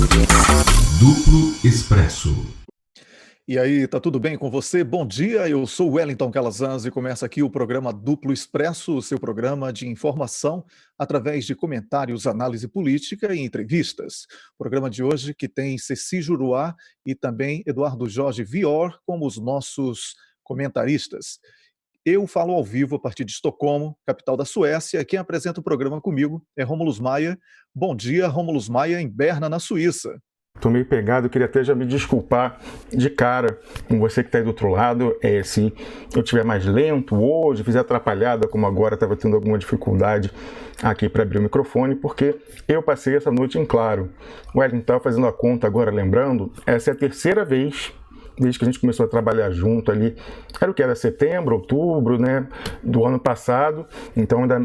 Duplo Expresso. E aí, tá tudo bem com você? Bom dia, eu sou o Wellington Calazans e começa aqui o programa Duplo Expresso, o seu programa de informação através de comentários, análise política e entrevistas. O programa de hoje que tem Ceci Juruá e também Eduardo Jorge Vior como os nossos comentaristas. Eu falo ao vivo a partir de Estocolmo, capital da Suécia. Quem apresenta o programa comigo é Rômulus Maia. Bom dia, Rômulus Maia, em Berna, na Suíça. Tô meio pegado, eu queria até já me desculpar de cara com você que está aí do outro lado. Se eu estiver mais lento hoje, fizer atrapalhada como agora, estava tendo alguma dificuldade aqui para abrir o microfone, porque eu passei essa noite em claro. O Wellington estava fazendo a conta agora, lembrando, essa é a terceira vez desde que a gente começou a trabalhar junto ali, era o que era setembro, outubro, né, do ano passado, então ainda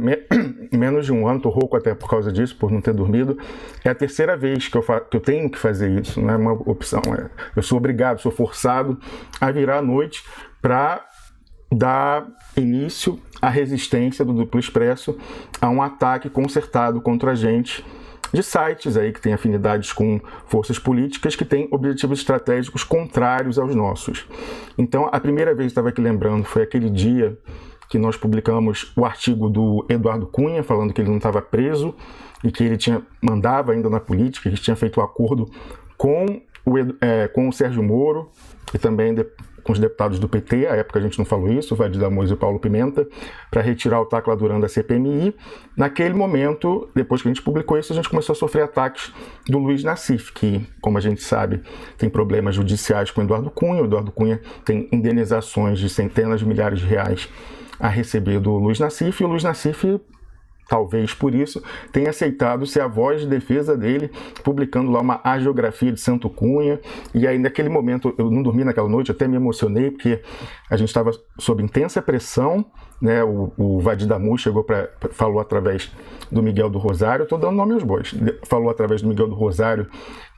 menos de um ano, tô rouco até por causa disso, por não ter dormido. É a terceira vez que eu tenho que fazer isso, não é uma opção, eu sou obrigado, sou forçado a virar à noite para dar início à resistência do Duplo Expresso a um ataque concertado contra a gente, de sites aí que têm afinidades com forças políticas que têm objetivos estratégicos contrários aos nossos. Então, a primeira vez que eu estava aqui lembrando foi aquele dia que nós publicamos o artigo do Eduardo Cunha, falando que ele não estava preso e que ele mandava ainda na política, que tinha feito um acordo com o Sérgio Moro e também com os deputados do PT, à época a gente não falou isso, o Vadir Damoso e o Paulo Pimenta, para retirar o Tacla Duran da CPMI. Naquele momento, depois que a gente publicou isso, a gente começou a sofrer ataques do Luiz Nassif, que, como a gente sabe, tem problemas judiciais com o Eduardo Cunha. O Eduardo Cunha tem indenizações de centenas de milhares de reais a receber do Luiz Nassif, e o Luiz Nassif, talvez por isso, tenha aceitado ser a voz de defesa dele, publicando lá uma hagiografia de Santo Cunha. E aí, naquele momento, eu não dormi naquela noite, até me emocionei, porque a gente estava sob intensa pressão, né? O Vadir Damoso falou através do Miguel do Rosário, estou dando nome aos bois, falou através do Miguel do Rosário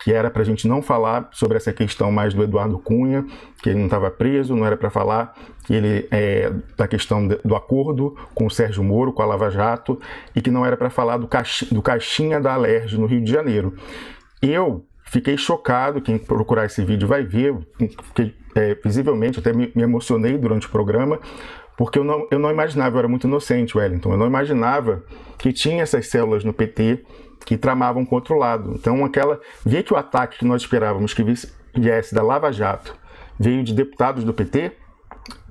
que era para a gente não falar sobre essa questão mais do Eduardo Cunha, que ele não estava preso, não era para falar que ele da questão do acordo com o Sérgio Moro, com a Lava Jato, e que não era para falar do Caixinha da Alerj no Rio de Janeiro. Eu fiquei chocado, quem procurar esse vídeo vai ver, fiquei, visivelmente, até me emocionei durante o programa, porque eu não imaginava, eu era muito inocente, Wellington, eu não imaginava que tinha essas células no PT que tramavam contra o lado. Então, ver que o ataque que nós esperávamos que viesse da Lava Jato veio de deputados do PT,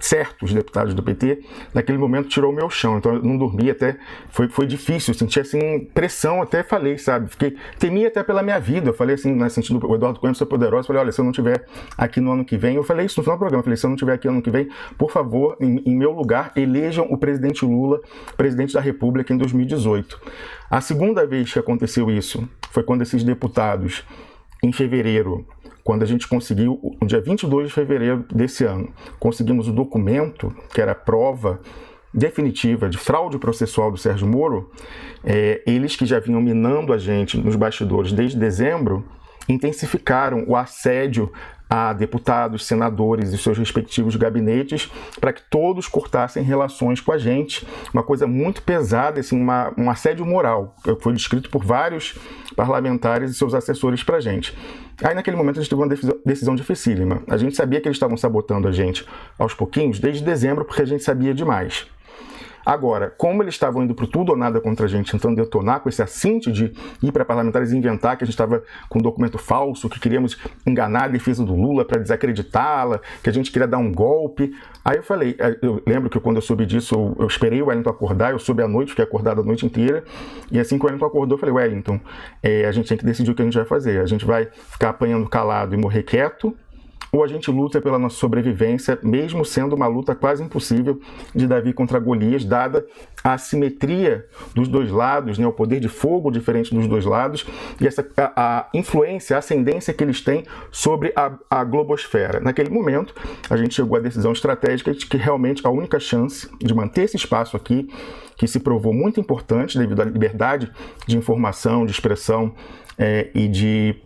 certos deputados do PT, naquele momento tirou o meu chão. Então eu não dormi, até foi difícil, eu senti assim pressão, até falei, sabe, temia até pela minha vida. Eu falei assim, no sentido, o Eduardo Cunha é poderoso, eu falei, olha, se eu não estiver aqui no ano que vem, eu falei isso no final do programa, eu falei, se eu não estiver aqui no ano que vem, por favor, em meu lugar, elejam o presidente Lula presidente da República em 2018. A segunda vez que aconteceu isso foi quando esses deputados, em fevereiro, quando a gente conseguiu, no dia 22 de fevereiro desse ano, conseguimos o documento, que era a prova definitiva de fraude processual do Sérgio Moro, eles que já vinham minando a gente nos bastidores desde dezembro, intensificaram o assédio a deputados, senadores e seus respectivos gabinetes para que todos cortassem relações com a gente. Uma coisa muito pesada, assim, um assédio moral, que foi descrito por vários parlamentares e seus assessores para a gente. Aí, naquele momento, a gente teve uma decisão dificílima. A gente sabia que eles estavam sabotando a gente aos pouquinhos, desde dezembro, porque a gente sabia demais. Agora, como eles estavam indo para tudo ou nada contra a gente, tentando detonar com esse assinte de ir para parlamentares e inventar que a gente estava com um documento falso, que queríamos enganar a defesa do Lula para desacreditá-la, que a gente queria dar um golpe. Aí eu falei, eu lembro que quando eu soube disso, eu esperei o Wellington acordar, eu soube à noite, fiquei acordado a noite inteira, e assim que o Wellington acordou, eu falei, Wellington, a gente tem que decidir o que a gente vai fazer. A gente vai ficar apanhando calado e morrer quieto, ou a gente luta pela nossa sobrevivência, mesmo sendo uma luta quase impossível de Davi contra Golias, dada a assimetria dos dois lados, né, o poder de fogo diferente dos dois lados, e a influência, a ascendência que eles têm sobre a globosfera. Naquele momento, a gente chegou à decisão estratégica de que realmente a única chance de manter esse espaço aqui, que se provou muito importante devido à liberdade de informação, de expressão e de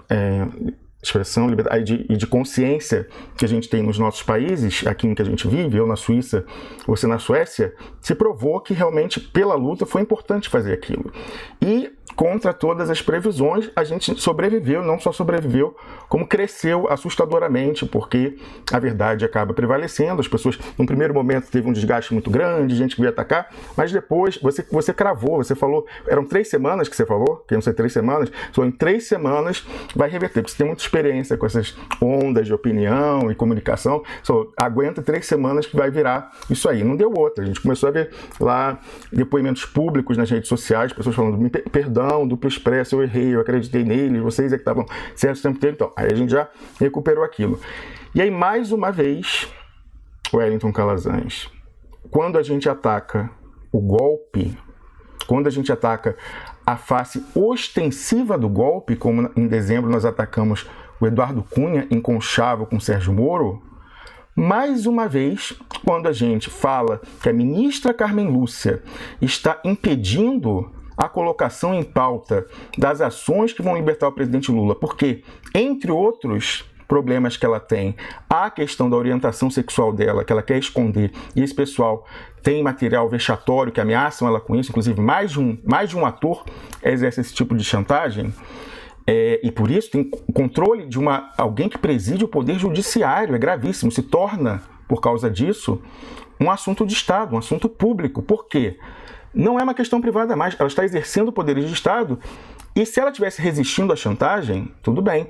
expressão, liberdade e de consciência que a gente tem nos nossos países, aqui em que a gente vive, eu na Suíça, você na Suécia, se provou que realmente pela luta foi importante fazer aquilo. E contra todas as previsões, a gente sobreviveu, não só sobreviveu, como cresceu assustadoramente, porque a verdade acaba prevalecendo. As pessoas, no primeiro momento, teve um desgaste muito grande, gente que veio atacar, mas depois você cravou, você falou, eram 3 semanas que você falou, que não sei, 3 semanas, só em 3 semanas vai reverter, porque você tem muita experiência com essas ondas de opinião e comunicação, só aguenta 3 semanas que vai virar isso aí. Não deu outra, a gente começou a ver lá depoimentos públicos nas redes sociais, pessoas falando, perdão, Duplo Expresso, eu errei, eu acreditei neles, vocês é que estavam certos o tempo inteiro. Então, aí a gente já recuperou aquilo. E aí, mais uma vez, Wellington Calazans, quando a gente ataca o golpe, quando a gente ataca a face ostensiva do golpe, como em dezembro nós atacamos o Eduardo Cunha em conchavo com Sérgio Moro, mais uma vez, quando a gente fala que a ministra Carmen Lúcia está impedindo a colocação em pauta das ações que vão libertar o presidente Lula, porque, entre outros problemas que ela tem, há a questão da orientação sexual dela, que ela quer esconder, e esse pessoal tem material vexatório que ameaçam ela com isso, inclusive mais de um ator exerce esse tipo de chantagem, e por isso tem controle de alguém que preside o poder judiciário, é gravíssimo, se torna, por causa disso, um assunto de Estado, um assunto público. Por quê? Não é uma questão privada mais, ela está exercendo poderes de Estado, e se ela estivesse resistindo à chantagem, tudo bem.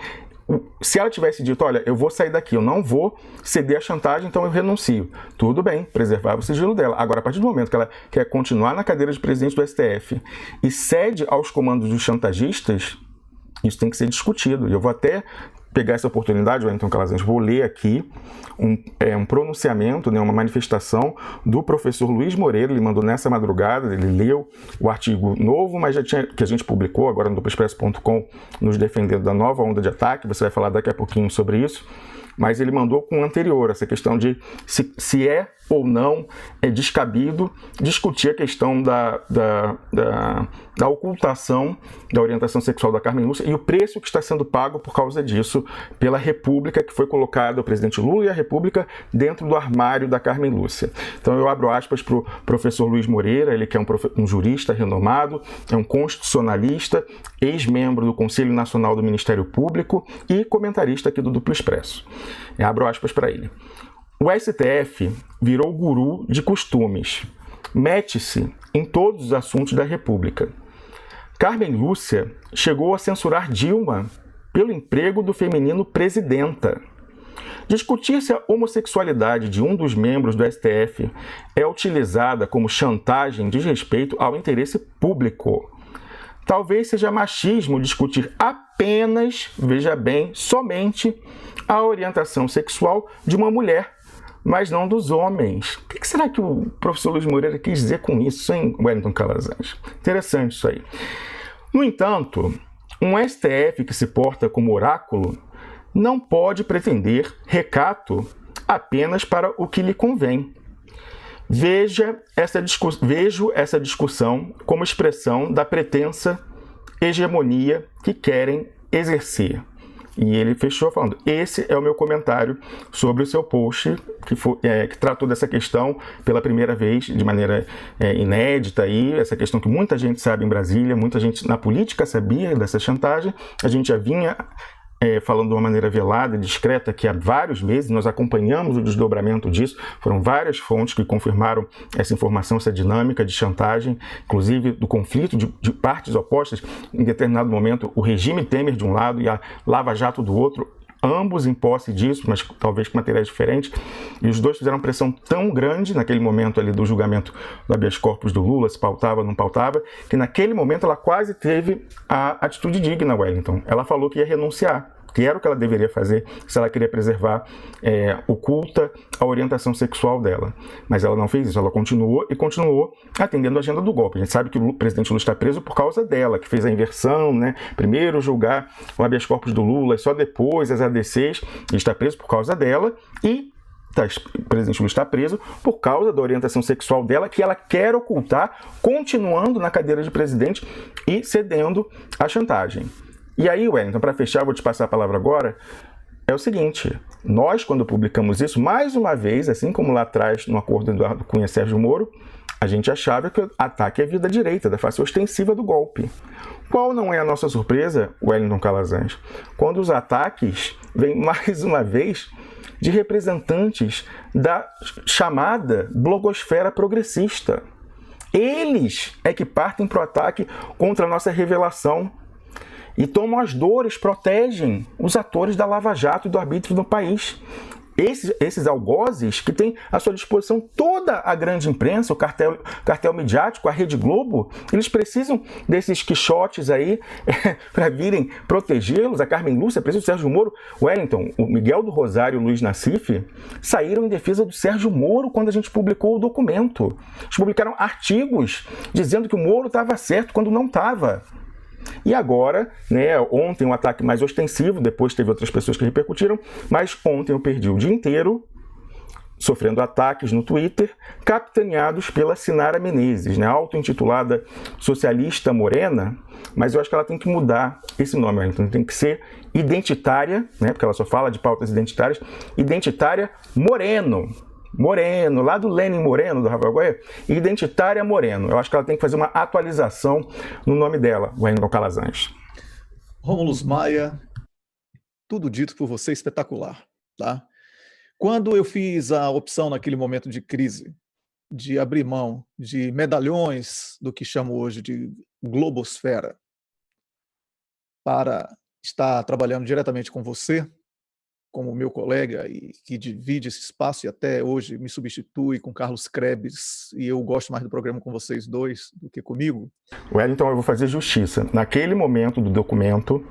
Se ela tivesse dito, olha, eu vou sair daqui, eu não vou ceder à chantagem, então eu renuncio, tudo bem, preservar o sigilo dela. Agora, a partir do momento que ela quer continuar na cadeira de presidente do STF e cede aos comandos dos chantagistas, isso tem que ser discutido. E eu vou até pegar essa oportunidade, Wellington Calazans, vou ler aqui um pronunciamento, né, uma manifestação do professor Luiz Moreira. Ele mandou nessa madrugada, ele leu o artigo novo, mas que a gente publicou agora no duploexpresso.com, nos defendendo da nova onda de ataque. Você vai falar daqui a pouquinho sobre isso. Mas ele mandou com o anterior, essa questão de se é ou não descabido discutir a questão da ocultação da orientação sexual da Carmen Lúcia e o preço que está sendo pago por causa disso pela República, que foi colocada, o presidente Lula e a República, dentro do armário da Carmen Lúcia. Então eu abro aspas para o professor Luiz Moreira, ele que é um jurista renomado, é um constitucionalista, ex-membro do Conselho Nacional do Ministério Público e comentarista aqui do Duplo Expresso. Eu abro aspas para ele. O STF virou guru de costumes. Mete-se em todos os assuntos da República. Carmen Lúcia chegou a censurar Dilma pelo emprego do feminino presidenta. Discutir se a homossexualidade de um dos membros do STF é utilizada como chantagem diz respeito ao interesse público. Talvez seja machismo discutir apenas, veja bem, somente a orientação sexual de uma mulher, mas não dos homens. O que será que o professor Luiz Moreira quis dizer com isso, hein, Wellington Calazans? Interessante isso aí. No entanto, um STF que se porta como oráculo não pode pretender recato apenas para o que lhe convém. Vejo essa discussão como expressão da pretensa hegemonia que querem exercer. E ele fechou falando, esse é o meu comentário sobre o seu post, que tratou dessa questão pela primeira vez, de maneira inédita, aí, essa questão que muita gente sabe em Brasília, muita gente na política sabia dessa chantagem, a gente já vinha falando de uma maneira velada e discreta que há vários meses nós acompanhamos o desdobramento disso, foram várias fontes que confirmaram essa informação, essa dinâmica de chantagem, inclusive do conflito de partes opostas, em determinado momento o regime Temer de um lado e a Lava Jato do outro, ambos em posse disso, mas talvez com materiais diferentes, e os dois fizeram pressão tão grande naquele momento ali do julgamento do habeas corpus do Lula, se pautava ou não pautava, que naquele momento ela quase teve a atitude digna, Wellington. Ela falou que ia renunciar, que era o que ela deveria fazer se ela queria preservar oculta a orientação sexual dela. Mas ela não fez isso, ela continuou atendendo a agenda do golpe. A gente sabe que o presidente Lula está preso por causa dela, que fez a inversão, né? Primeiro julgar o habeas corpus do Lula e só depois as ADCs. Ele está preso por causa dela e o presidente Lula está preso por causa da orientação sexual dela, que ela quer ocultar, continuando na cadeira de presidente e cedendo à chantagem. E aí, Wellington, para fechar, vou te passar a palavra agora, é o seguinte, nós, quando publicamos isso, mais uma vez, assim como lá atrás, no acordo do Eduardo Cunha e Sérgio Moro, a gente achava que o ataque é vida direita, da face ostensiva do golpe. Qual não é a nossa surpresa, Wellington Calazans, quando os ataques vêm mais uma vez de representantes da chamada blogosfera progressista. Eles é que partem para o ataque contra a nossa revelação e tomam as dores, protegem os atores da Lava Jato e do arbítrio do país. Esses algozes que têm à sua disposição toda a grande imprensa, o cartel midiático, a Rede Globo, eles precisam desses quixotes aí para virem protegê-los. A Carmen Lúcia, presidente do Sérgio Moro, Wellington, o Miguel do Rosário e o Luiz Nassif saíram em defesa do Sérgio Moro quando a gente publicou o documento. Eles publicaram artigos dizendo que o Moro estava certo quando não estava. E agora, né, ontem um ataque mais ostensivo, depois teve outras pessoas que repercutiram, mas ontem eu perdi o dia inteiro sofrendo ataques no Twitter, capitaneados pela Sinara Menezes, né, auto-intitulada socialista morena, mas eu acho que ela tem que mudar esse nome, então tem que ser identitária, né, porque ela só fala de pautas identitárias, identitária Moreno, lá do Lenin Moreno, do Rafael Goya, e Identitária Moreno. Eu acho que ela tem que fazer uma atualização no nome dela, Wellington Calazans. Rômulo Maia, tudo dito por você espetacular, tá? Quando eu fiz a opção naquele momento de crise, de abrir mão de medalhões do que chamo hoje de globosfera, para estar trabalhando diretamente com você, como meu colega e que divide esse espaço e até hoje me substitui com Carlos Krebs, e eu gosto mais do programa com vocês dois do que comigo. Wellington, eu vou fazer justiça. Naquele momento do documento,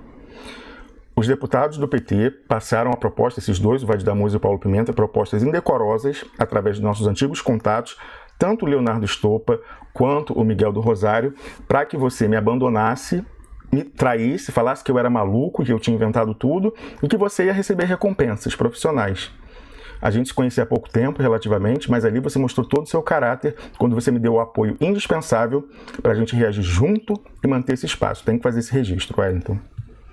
os deputados do PT passaram a proposta, esses dois, o Vadir Damus e o Paulo Pimenta, propostas indecorosas através de nossos antigos contatos, tanto o Leonardo Stoppa quanto o Miguel do Rosário, para que você me abandonasse, me traísse, falasse que eu era maluco, que eu tinha inventado tudo e que você ia receber recompensas profissionais. A gente se conhecia há pouco tempo, relativamente, mas ali você mostrou todo o seu caráter quando você me deu o apoio indispensável para a gente reagir junto e manter esse espaço. Tem que fazer esse registro, Wellington.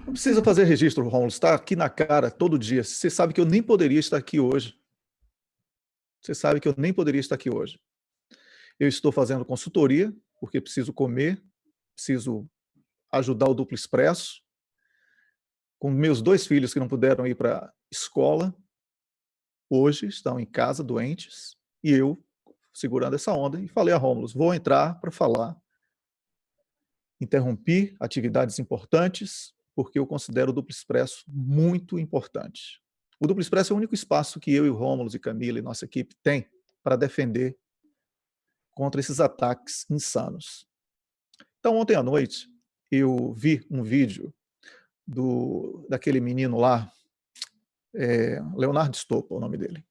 Não precisa fazer registro, Rômulo, está aqui na cara todo dia. Você sabe que eu nem poderia estar aqui hoje. Você sabe que eu nem poderia estar aqui hoje. Eu estou fazendo consultoria, porque preciso comer, preciso ajudar o Duplo Expresso, com meus 2 filhos que não puderam ir para a escola, hoje estão em casa doentes, e eu segurando essa onda, e falei a Rômulo, vou entrar para falar. Interrompi atividades importantes, porque eu considero o Duplo Expresso muito importante. O Duplo Expresso é o único espaço que eu e o Rômulo e Camila e nossa equipe tem para defender contra esses ataques insanos. Então, ontem à noite, eu vi um vídeo daquele menino lá, Leonardo Stoppa, o nome dele,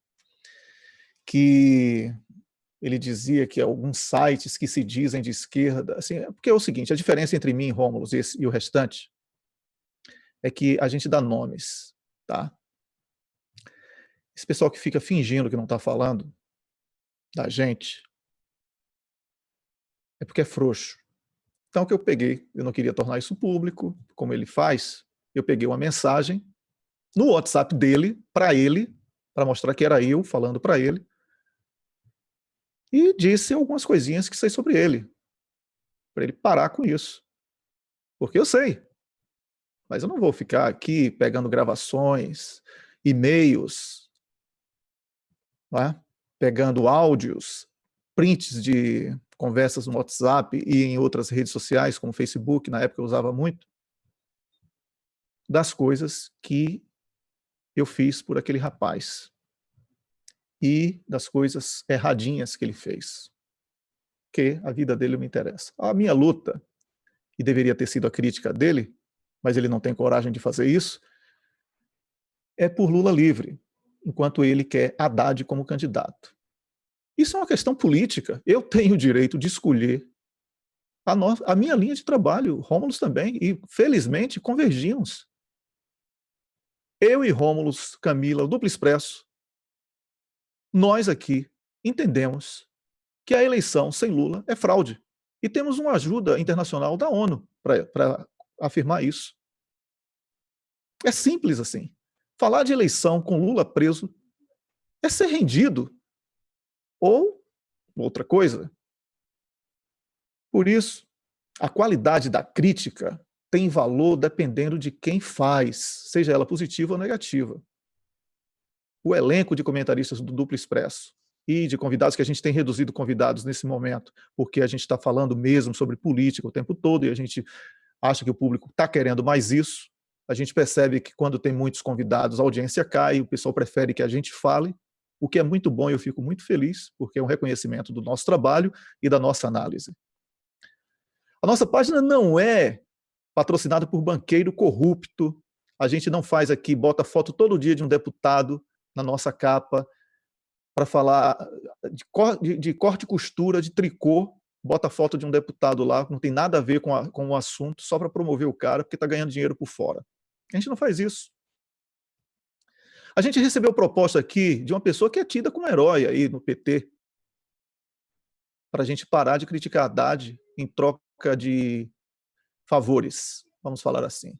que ele dizia que alguns sites que se dizem de esquerda, assim, porque é o seguinte, a diferença entre mim, Rômulo, e o restante é que a gente dá nomes, tá? Esse pessoal que fica fingindo que não está falando da gente é porque é frouxo. Então, o que eu peguei, eu não queria tornar isso público, como ele faz, eu peguei uma mensagem no WhatsApp dele, para mostrar que era eu falando para ele, e disse algumas coisinhas que sei sobre ele, para ele parar com isso. Porque eu sei, mas eu não vou ficar aqui pegando gravações, e-mails, não é? Pegando áudios, prints de conversas no WhatsApp e em outras redes sociais, como Facebook, na época eu usava muito, das coisas que eu fiz por aquele rapaz e das coisas erradinhas que ele fez, que a vida dele me interessa. A minha luta, e deveria ter sido a crítica dele, mas ele não tem coragem de fazer isso, é por Lula livre, enquanto ele quer Haddad como candidato. Isso é uma questão política. Eu tenho o direito de escolher a minha linha de trabalho, Rômulo também, e felizmente convergimos. Eu e Rômulo, Camila, o Duplo Expresso, nós aqui entendemos que a eleição sem Lula é fraude. E temos uma ajuda internacional da ONU para afirmar isso. É simples assim. Falar de eleição com Lula preso é ser rendido ou outra coisa. Por isso, a qualidade da crítica tem valor dependendo de quem faz, seja ela positiva ou negativa. O elenco de comentaristas do Duplo Expresso e de convidados, que a gente tem reduzido convidados nesse momento, porque a gente está falando mesmo sobre política o tempo todo e a gente acha que o público está querendo mais isso. A gente percebe que quando tem muitos convidados, a audiência cai, o pessoal prefere que a gente fale, o que é muito bom e eu fico muito feliz, porque é um reconhecimento do nosso trabalho e da nossa análise. A nossa página não é patrocinada por banqueiro corrupto, a gente não faz aqui, bota foto todo dia de um deputado na nossa capa para falar de corte e costura, de tricô, bota foto de um deputado lá, não tem nada a ver com o assunto, só para promover o cara, porque está ganhando dinheiro por fora. A gente não faz isso. A gente recebeu proposta aqui de uma pessoa que é tida como herói aí no PT, para a gente parar de criticar a Haddad em troca de favores, vamos falar assim.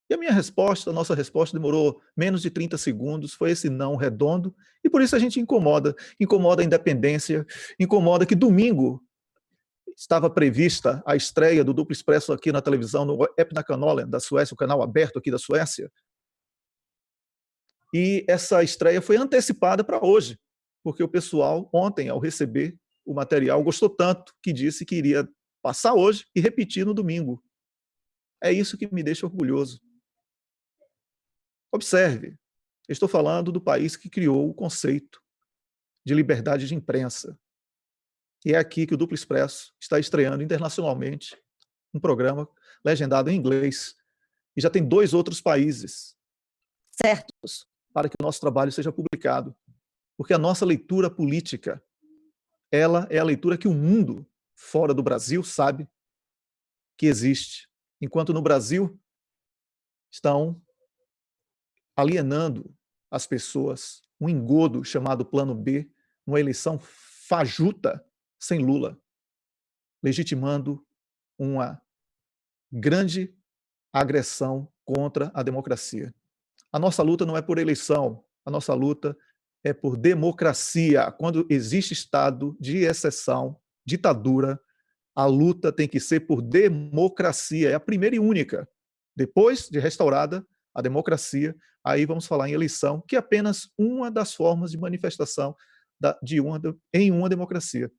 E a minha resposta, a nossa resposta demorou menos de 30 segundos, foi esse não redondo, e por isso a gente incomoda a independência, incomoda que domingo estava prevista a estreia do Duplo Expresso aqui na televisão, no Epnakanolen da Suécia, o canal aberto aqui da Suécia, e essa estreia foi antecipada para hoje, porque o pessoal, ontem, ao receber o material, gostou tanto que disse que iria passar hoje e repetir no domingo. É isso que me deixa orgulhoso. Observe, eu estou falando do país que criou o conceito de liberdade de imprensa. E é aqui que o Duplo Expresso está estreando internacionalmente um programa legendado em inglês. E já tem 2 outros países certos para que o nosso trabalho seja publicado. Porque a nossa leitura política, ela é a leitura que o mundo fora do Brasil sabe que existe. Enquanto no Brasil estão alienando as pessoas, um engodo chamado Plano B, uma eleição fajuta sem Lula, legitimando uma grande agressão contra a democracia. A nossa luta não é por eleição, a nossa luta é por democracia. Quando existe estado de exceção, ditadura, a luta tem que ser por democracia, é a primeira e única. Depois de restaurada a democracia, aí vamos falar em eleição, que é apenas uma das formas de manifestação em uma democracia.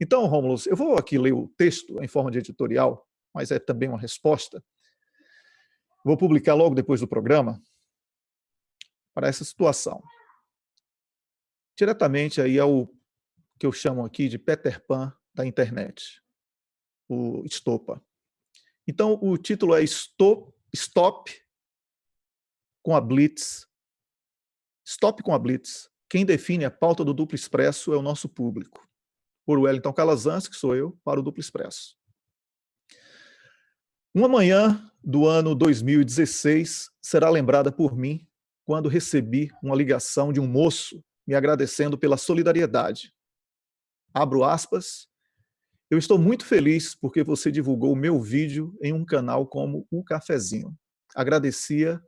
Então, Rômulo, eu vou aqui ler o texto em forma de editorial, mas é também uma resposta. Vou publicar logo depois do programa para essa situação. Diretamente aí ao que eu chamo aqui de Peter Pan da internet, o Estopa. Então, o título é Stop com a Blitz. Stop com a Blitz. Quem define a pauta do Duplo Expresso é o nosso público. Por Wellington Calazans, que sou eu, para o Duplo Expresso. Uma manhã do ano 2016 será lembrada por mim quando recebi uma ligação de um moço me agradecendo pela solidariedade. Abro aspas. Eu estou muito feliz porque você divulgou o meu vídeo em um canal como O Cafezinho. Agradecia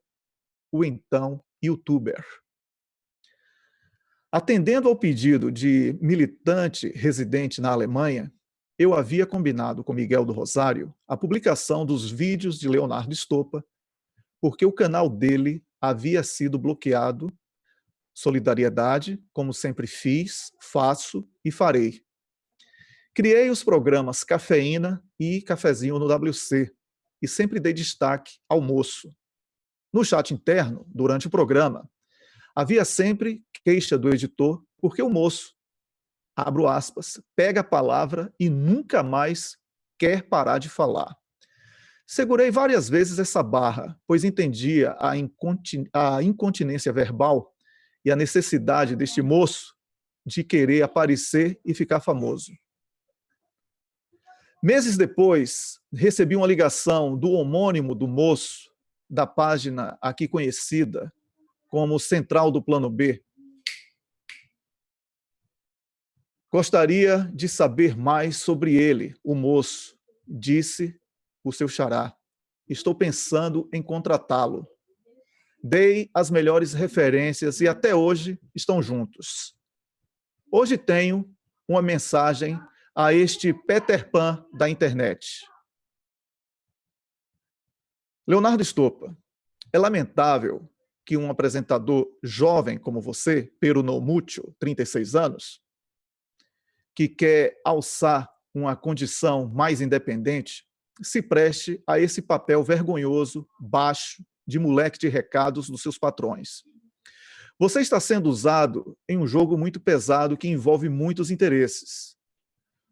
o então youtuber. Atendendo ao pedido de militante residente na Alemanha, eu havia combinado com Miguel do Rosário a publicação dos vídeos de Leonardo Estopa, porque o canal dele havia sido bloqueado. Solidariedade, como sempre fiz, faço e farei. Criei os programas Cafeína e Cafezinho no WC e sempre dei destaque ao moço. No chat interno, durante o programa, havia sempre queixa do editor porque o moço, abro aspas, pega a palavra e nunca mais quer parar de falar. Segurei várias vezes essa barra, pois entendia a incontinência verbal e a necessidade deste moço de querer aparecer e ficar famoso. Meses depois, recebi uma ligação do homônimo do moço, da página aqui conhecida como Central do Plano B. Gostaria de saber mais sobre ele, o moço, disse o seu xará. Estou pensando em contratá-lo. dei as melhores referências e até hoje estão juntos. Hoje tenho uma mensagem a este Peter Pan da internet. Leonardo Stoppa, é lamentável que um apresentador jovem como você, pero no mucho, 36 anos, que quer alçar uma condição mais independente, se preste a esse papel vergonhoso, baixo, de moleque de recados dos seus patrões. Você está sendo usado em um jogo muito pesado que envolve muitos interesses.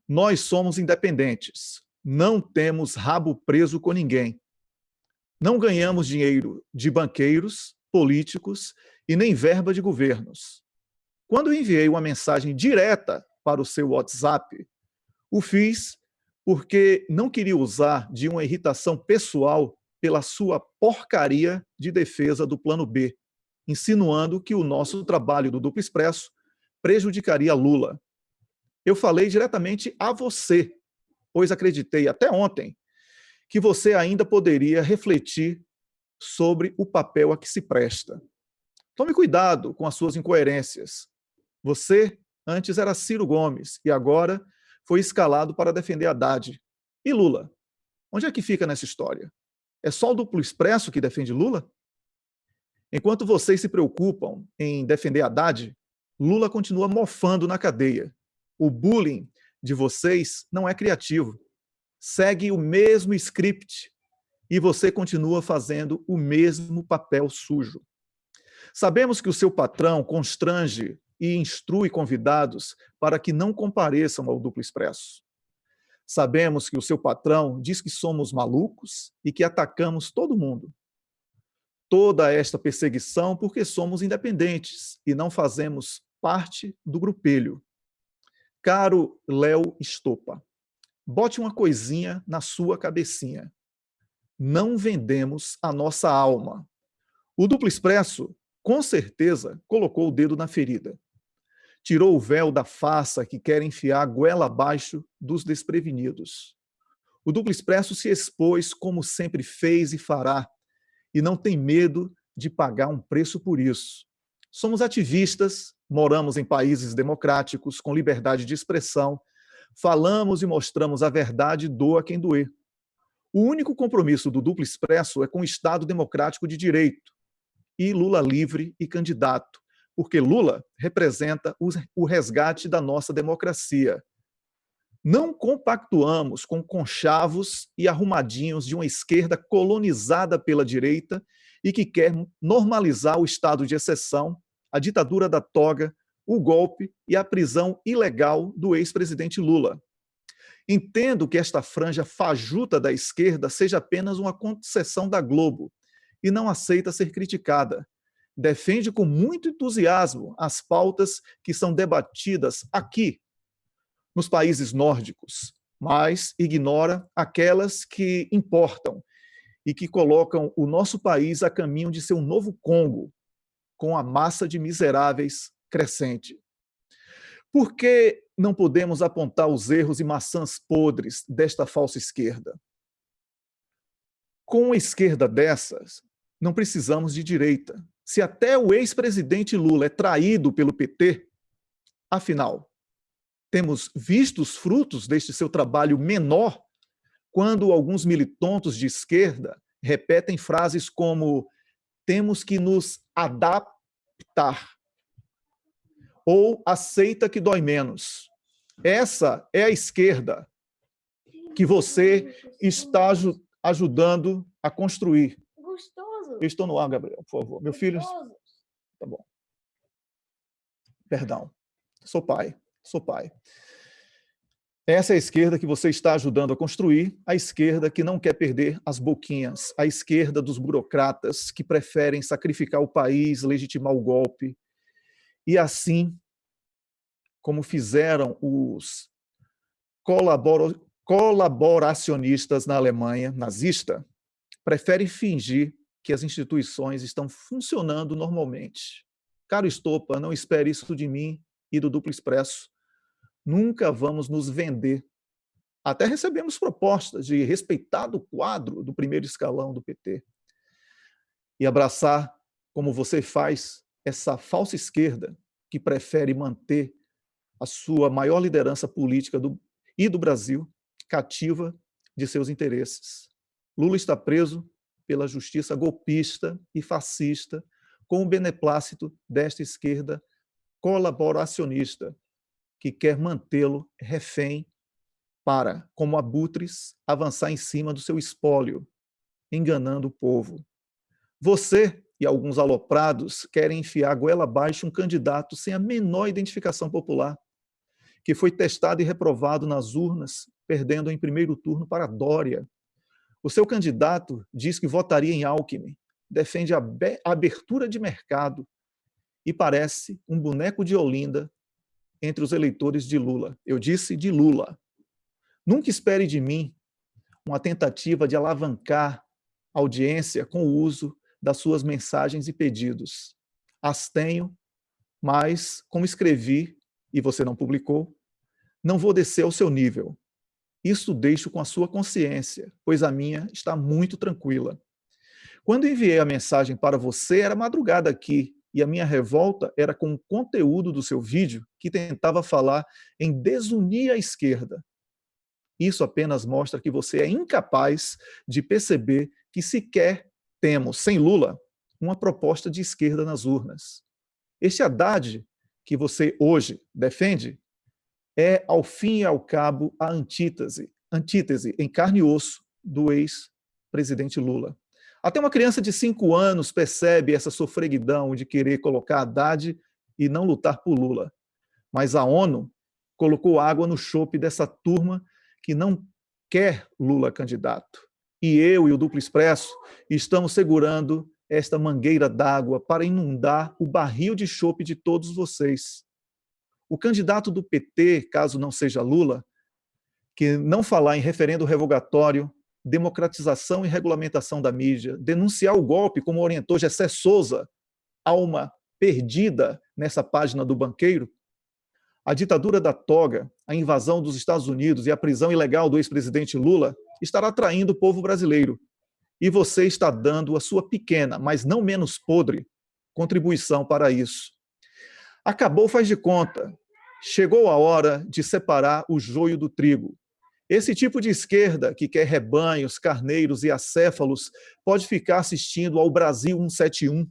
Nós somos independentes, não temos rabo preso com ninguém. Não ganhamos dinheiro de banqueiros, políticos e nem verba de governos. Quando enviei uma mensagem direta para o seu WhatsApp, o fiz porque não queria usar de uma irritação pessoal pela sua porcaria de defesa do Plano B, insinuando que o nosso trabalho do Duplo Expresso prejudicaria Lula. Eu falei diretamente a você, pois acreditei até ontem que você ainda poderia refletir sobre o papel a que se presta. Tome cuidado com as suas incoerências. Você antes era Ciro Gomes e agora foi escalado para defender Haddad. E Lula? Onde é que fica nessa história? É só o Duplo Expresso que defende Lula? Enquanto vocês se preocupam em defender Haddad, Lula continua mofando na cadeia. O bullying de vocês não é criativo. Segue o mesmo script e você continua fazendo o mesmo papel sujo. Sabemos que o seu patrão constrange e instrui convidados para que não compareçam ao Duplo Expresso. Sabemos que o seu patrão diz que somos malucos e que atacamos todo mundo. Toda esta perseguição porque somos independentes e não fazemos parte do grupelho. Caro Léo Stoppa, bote uma coisinha na sua cabecinha. Não vendemos a nossa alma. O Duplo Expresso, com certeza, colocou o dedo na ferida. Tirou o véu da farsa que quer enfiar a goela abaixo dos desprevenidos. O Duplo Expresso se expôs como sempre fez e fará, e não tem medo de pagar um preço por isso. Somos ativistas, moramos em países democráticos, com liberdade de expressão, falamos e mostramos a verdade, doa quem doer. O único compromisso do Duplo Expresso é com o Estado democrático de direito e Lula livre e candidato, porque Lula representa o resgate da nossa democracia. Não compactuamos com conchavos e arrumadinhos de uma esquerda colonizada pela direita e que quer normalizar o estado de exceção, a ditadura da toga, o golpe e a prisão ilegal do ex-presidente Lula. Entendo que esta franja fajuta da esquerda seja apenas uma concessão da Globo e não aceita ser criticada. Defende com muito entusiasmo as pautas que são debatidas aqui, nos países nórdicos, mas ignora aquelas que importam e que colocam o nosso país a caminho de ser um novo Congo, com a massa de miseráveis crescente. Por que não podemos apontar os erros e maçãs podres desta falsa esquerda? Com uma esquerda dessas, não precisamos de direita. Se até o ex-presidente Lula é traído pelo PT, afinal, temos visto os frutos deste seu trabalho menor quando alguns militontos de esquerda repetem frases como temos que nos adaptar ou aceita que dói menos. Essa é a esquerda que você está ajudando a construir. Gostoso. Eu estou no ar, Gabriel, por favor. Meu filho... Gostoso. Tá bom. Perdão. Sou pai. Essa é a esquerda que você está ajudando a construir, a esquerda que não quer perder as boquinhas, a esquerda dos burocratas que preferem sacrificar o país, legitimar o golpe. E assim, como fizeram os colaboracionistas na Alemanha nazista, preferem fingir que as instituições estão funcionando normalmente. Caro Stoppa, não espere isso de mim e do Duplo Expresso. Nunca vamos nos vender. Até recebemos propostas de respeitado quadro do primeiro escalão do PT. E abraçar como você faz essa falsa esquerda que prefere manter a sua maior liderança política do Brasil cativa de seus interesses. Lula está preso pela justiça golpista e fascista com o beneplácito desta esquerda colaboracionista que quer mantê-lo refém para, como abutres, avançar em cima do seu espólio, enganando o povo. Você e alguns aloprados querem enfiar goela abaixo um candidato sem a menor identificação popular, que foi testado e reprovado nas urnas, perdendo em primeiro turno para Dória. O seu candidato diz que votaria em Alckmin, defende a abertura de mercado e parece um boneco de Olinda entre os eleitores de Lula. Eu disse de Lula. Nunca espere de mim uma tentativa de alavancar a audiência com o uso das suas mensagens e pedidos. As tenho, mas, como escrevi e você não publicou, não vou descer ao seu nível. Isso deixo com a sua consciência, pois a minha está muito tranquila. Quando enviei a mensagem para você, era madrugada aqui, e a minha revolta era com o conteúdo do seu vídeo que tentava falar em desunir a esquerda. Isso apenas mostra que você é incapaz de perceber que sequer temos, sem Lula, uma proposta de esquerda nas urnas. Este Haddad que você hoje defende é, ao fim e ao cabo, a antítese em carne e osso do ex-presidente Lula. Até uma criança de 5 anos percebe essa sofreguidão de querer colocar Haddad e não lutar por Lula. Mas a ONU colocou água no chope dessa turma que não quer Lula candidato. E eu e o Duplo Expresso estamos segurando esta mangueira d'água para inundar o barril de chope de todos vocês. O candidato do PT, caso não seja Lula, que não falar em referendo revogatório, democratização e regulamentação da mídia, denunciar o golpe, como orientou Gessé Souza, alma perdida nessa página do banqueiro, a ditadura da toga, a invasão dos Estados Unidos e a prisão ilegal do ex-presidente Lula estará traindo o povo brasileiro. E você está dando a sua pequena, mas não menos podre, contribuição para isso. Acabou, faz de conta. Chegou a hora de separar o joio do trigo. Esse tipo de esquerda que quer rebanhos, carneiros e acéfalos pode ficar assistindo ao Brasil 171,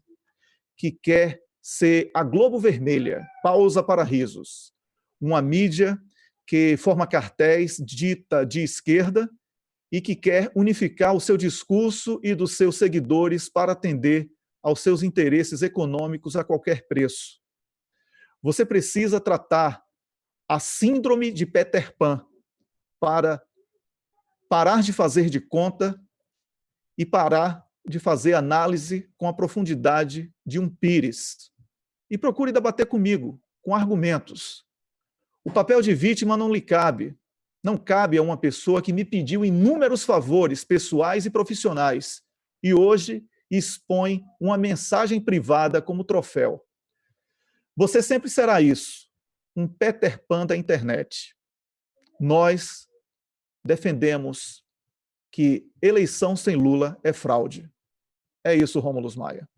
que quer ser a Globo Vermelha, pausa para risos. Uma mídia que forma cartéis dita de esquerda e que quer unificar o seu discurso e dos seus seguidores para atender aos seus interesses econômicos a qualquer preço. Você precisa tratar a síndrome de Peter Pan para parar de fazer de conta e parar de fazer análise com a profundidade de um pires. E procure debater comigo, com argumentos. O papel de vítima não lhe cabe. Não cabe a uma pessoa que me pediu inúmeros favores pessoais e profissionais e hoje expõe uma mensagem privada como troféu. Você sempre será isso, um Peter Pan da internet. Nós defendemos que eleição sem Lula é fraude. É isso, Rômulo Maia.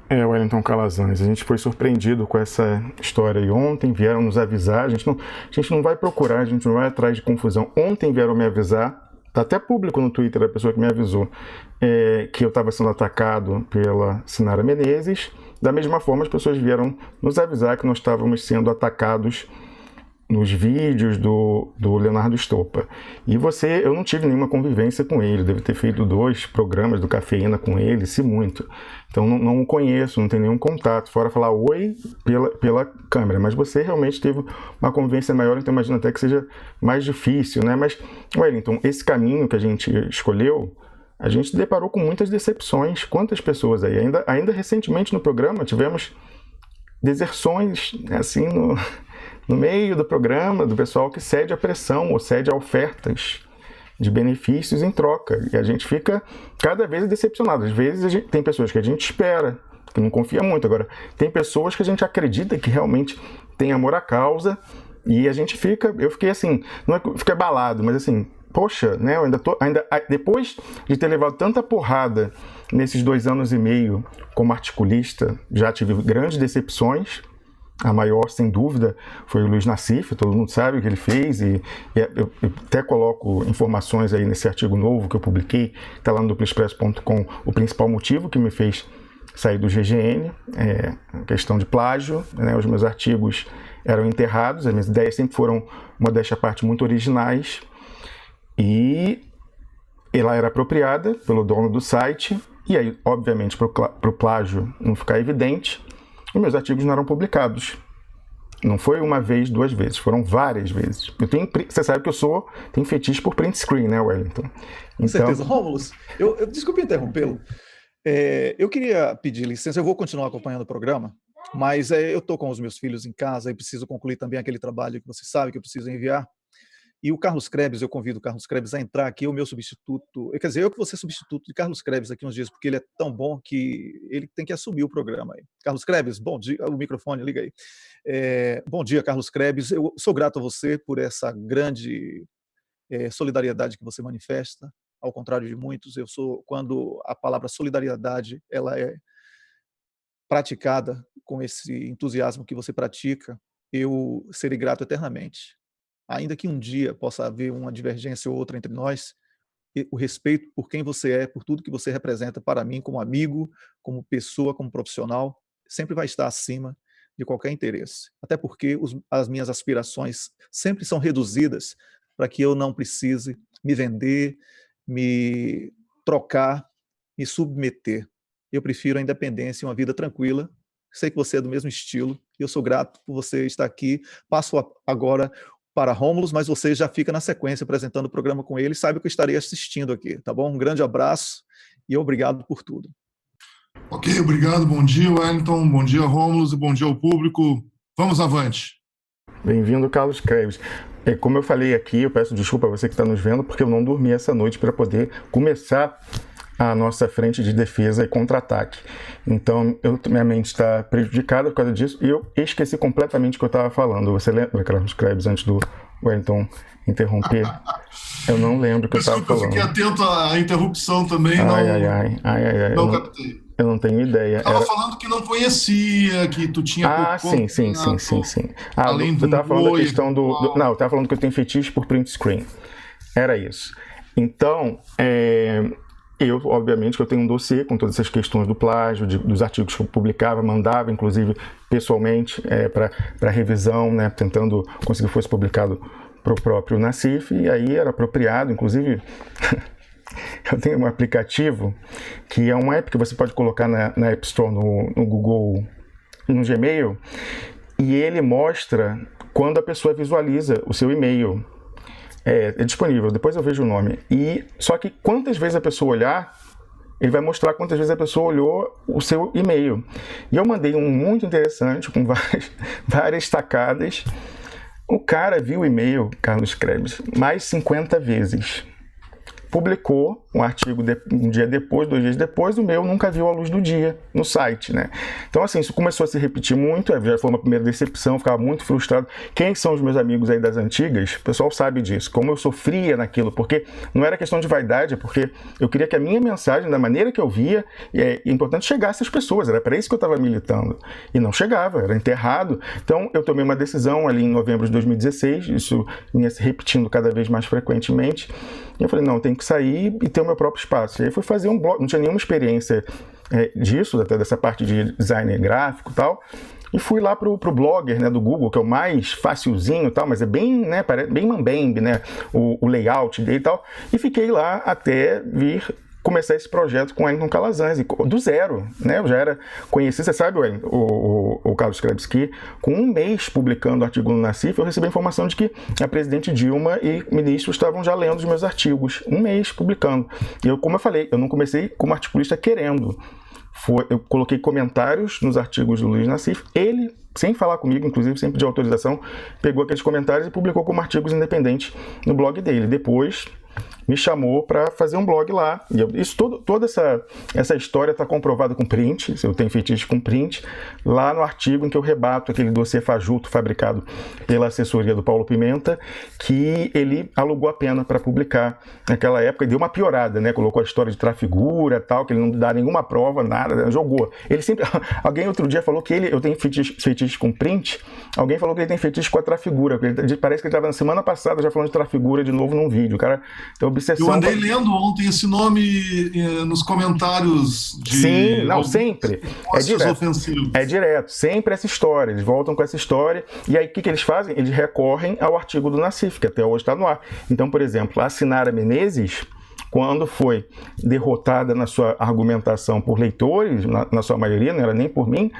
Wellington Calazans, a gente foi surpreendido com essa história aí. Ontem vieram nos avisar, a gente não vai procurar, a gente não vai atrás de confusão. Ontem vieram me avisar, tá até público no Twitter a pessoa que me avisou, que eu estava sendo atacado pela Sinara Menezes. Da mesma forma, as pessoas vieram nos avisar que nós estávamos sendo atacados nos vídeos do Leonardo Stoppa. E eu não tive nenhuma convivência com ele, devo ter feito 2 programas do Cafeína com ele, se muito. Então não o conheço, não tenho nenhum contato, fora falar oi pela câmera. Mas você realmente teve uma convivência maior, então imagino até que seja mais difícil, né? Mas, Wellington, esse caminho que a gente escolheu, a gente se deparou com muitas decepções. Quantas pessoas aí? Ainda recentemente no programa tivemos deserções, assim, no meio do programa, do pessoal que cede a pressão ou cede a ofertas de benefícios em troca. E a gente fica cada vez decepcionado. Às vezes tem pessoas que a gente espera, que não confia muito. Agora, tem pessoas que a gente acredita que realmente tem amor à causa e a gente eu fiquei assim, não é que eu fiquei abalado, mas assim, poxa, né, depois de ter levado tanta porrada Nesses 2 anos e meio como articulista, já tive grandes decepções. A maior, sem dúvida, foi o Luiz Nassif, todo mundo sabe o que ele fez, e eu até coloco informações aí nesse artigo novo que eu publiquei, está lá no duploexpresso.com, o principal motivo que me fez sair do GGN, a questão de plágio, né? Os meus artigos eram enterrados, as minhas ideias sempre foram, modéstia à parte, muito originais, e ela era apropriada pelo dono do site, e aí, obviamente, para o plágio não ficar evidente, os meus artigos não eram publicados. Não foi uma vez, 2 vezes, foram várias vezes. Você sabe que eu tenho fetiche por print screen, né, Wellington? Com certeza. Rômulus, desculpe interrompê-lo. Eu queria pedir licença, eu vou continuar acompanhando o programa, mas eu estou com os meus filhos em casa e preciso concluir também aquele trabalho que você sabe que eu preciso enviar. E o Carlos Krebs, eu convido o Carlos Krebs a entrar aqui, o meu substituto, quer dizer, eu que vou ser substituto de Carlos Krebs aqui uns dias, porque ele é tão bom que ele tem que assumir o programa aí. Carlos Krebs, bom dia, o microfone, liga aí. Bom dia, Carlos Krebs, eu sou grato a você por essa grande solidariedade que você manifesta, ao contrário de muitos, quando a palavra solidariedade, ela é praticada com esse entusiasmo que você pratica, eu serei grato eternamente. Ainda que um dia possa haver uma divergência ou outra entre nós, o respeito por quem você é, por tudo que você representa para mim como amigo, como pessoa, como profissional, sempre vai estar acima de qualquer interesse. Até porque as minhas aspirações sempre são reduzidas para que eu não precise me vender, me trocar, me submeter. Eu prefiro a independência e uma vida tranquila. Sei que você é do mesmo estilo e eu sou grato por você estar aqui. Passo agora para Rômulus, mas você já fica na sequência apresentando o programa com ele, sabe que eu estarei assistindo aqui, tá bom? Um grande abraço e obrigado por tudo. Ok, obrigado, bom dia, Wellington, bom dia, Rômulus, e bom dia ao público. Vamos avante. Bem-vindo, Carlos Krebs. Como eu falei aqui, eu peço desculpa a você que está nos vendo, porque eu não dormi essa noite para poder começar a nossa frente de defesa e contra-ataque. Então, minha mente está prejudicada por causa disso e eu esqueci completamente o que eu estava falando. Você lembra, Carlos Krebs, antes do Wellington interromper? Eu não lembro o que eu estava falando. Eu fiquei atento à interrupção também. Não captei. Eu não tenho ideia. Estava falando que não conhecia, que tu tinha... sim. Além do... Eu estava falando da questão do... Não, eu estava falando que eu tenho fetiche por print screen. Era isso. Então, eu, obviamente, que eu tenho um dossiê com todas essas questões do plágio, dos artigos que eu publicava, mandava, inclusive, pessoalmente, para revisão, né, tentando conseguir que fosse publicado para o próprio Nassif, e aí era apropriado, inclusive... Eu tenho um aplicativo que é um app que você pode colocar na App Store, no Google e no Gmail, e ele mostra quando a pessoa visualiza o seu e-mail. É disponível, depois eu vejo o nome. Só que quantas vezes a pessoa olhar, ele vai mostrar quantas vezes a pessoa olhou o seu e-mail. E eu mandei um muito interessante, com várias tacadas. O cara viu o e-mail, Carlos Krebs, mais 50 vezes. Publicou um artigo um dia depois, 2 dias depois, o meu nunca viu a luz do dia no site, né? Então, assim, isso começou a se repetir muito, já foi uma primeira decepção, ficava muito frustrado. Quem são os meus amigos aí das antigas? O pessoal sabe disso, como eu sofria naquilo, porque não era questão de vaidade, porque eu queria que a minha mensagem, da maneira que eu via, é importante chegasse às pessoas, era para isso que eu estava militando. E não chegava, era enterrado. Então, eu tomei uma decisão ali em novembro de 2016, isso vinha se repetindo cada vez mais frequentemente, e eu falei, não, eu tenho que sair e ter o meu próprio espaço. E aí fui fazer um blog, não tinha nenhuma experiência disso, até dessa parte de design gráfico e tal, e fui lá pro Blogger, né, do Google, que é o mais facilzinho e tal, mas é bem, né, bem mambembe, né, o layout dele e tal, e fiquei lá até começar esse projeto com o Wellington Calazans, do zero, né? Eu já era conhecido, você sabe, o Carlos Krebs, que com 1 mês publicando artigo no Nassif, eu recebi a informação de que a presidente Dilma e ministros estavam já lendo os meus artigos, 1 mês publicando. E eu, como eu falei, eu não comecei como articulista querendo. Eu coloquei comentários nos artigos do Luiz Nassif, ele, sem falar comigo, inclusive sem pedir autorização, pegou aqueles comentários e publicou como artigos independentes no blog dele. Depois me chamou para fazer um blog lá. E toda essa história está comprovada com print, eu tenho fetiche com print, lá no artigo em que eu rebato aquele dossiê fajuto fabricado pela assessoria do Paulo Pimenta, que ele alugou a pena para publicar naquela época, e deu uma piorada, né? Colocou a história de trafigura, tal, que ele não dá nenhuma prova, nada, né? Jogou. Ele sempre... Alguém outro dia falou que eu tenho fetiche com print, alguém falou que ele tem fetiche com a trafigura, parece que ele estava na semana passada já falando de trafigura de novo num vídeo. O cara tem obsessão. Eu andei lendo ontem esse nome nos comentários de... Sim, não, sempre. É direto, sempre essa história. Eles voltam com essa história. E aí, o que eles fazem? Eles recorrem ao artigo do Nassif, que até hoje está no ar. Então, por exemplo, a Sinara Menezes, quando foi derrotada na sua argumentação por leitores, na sua maioria, não era nem por mim,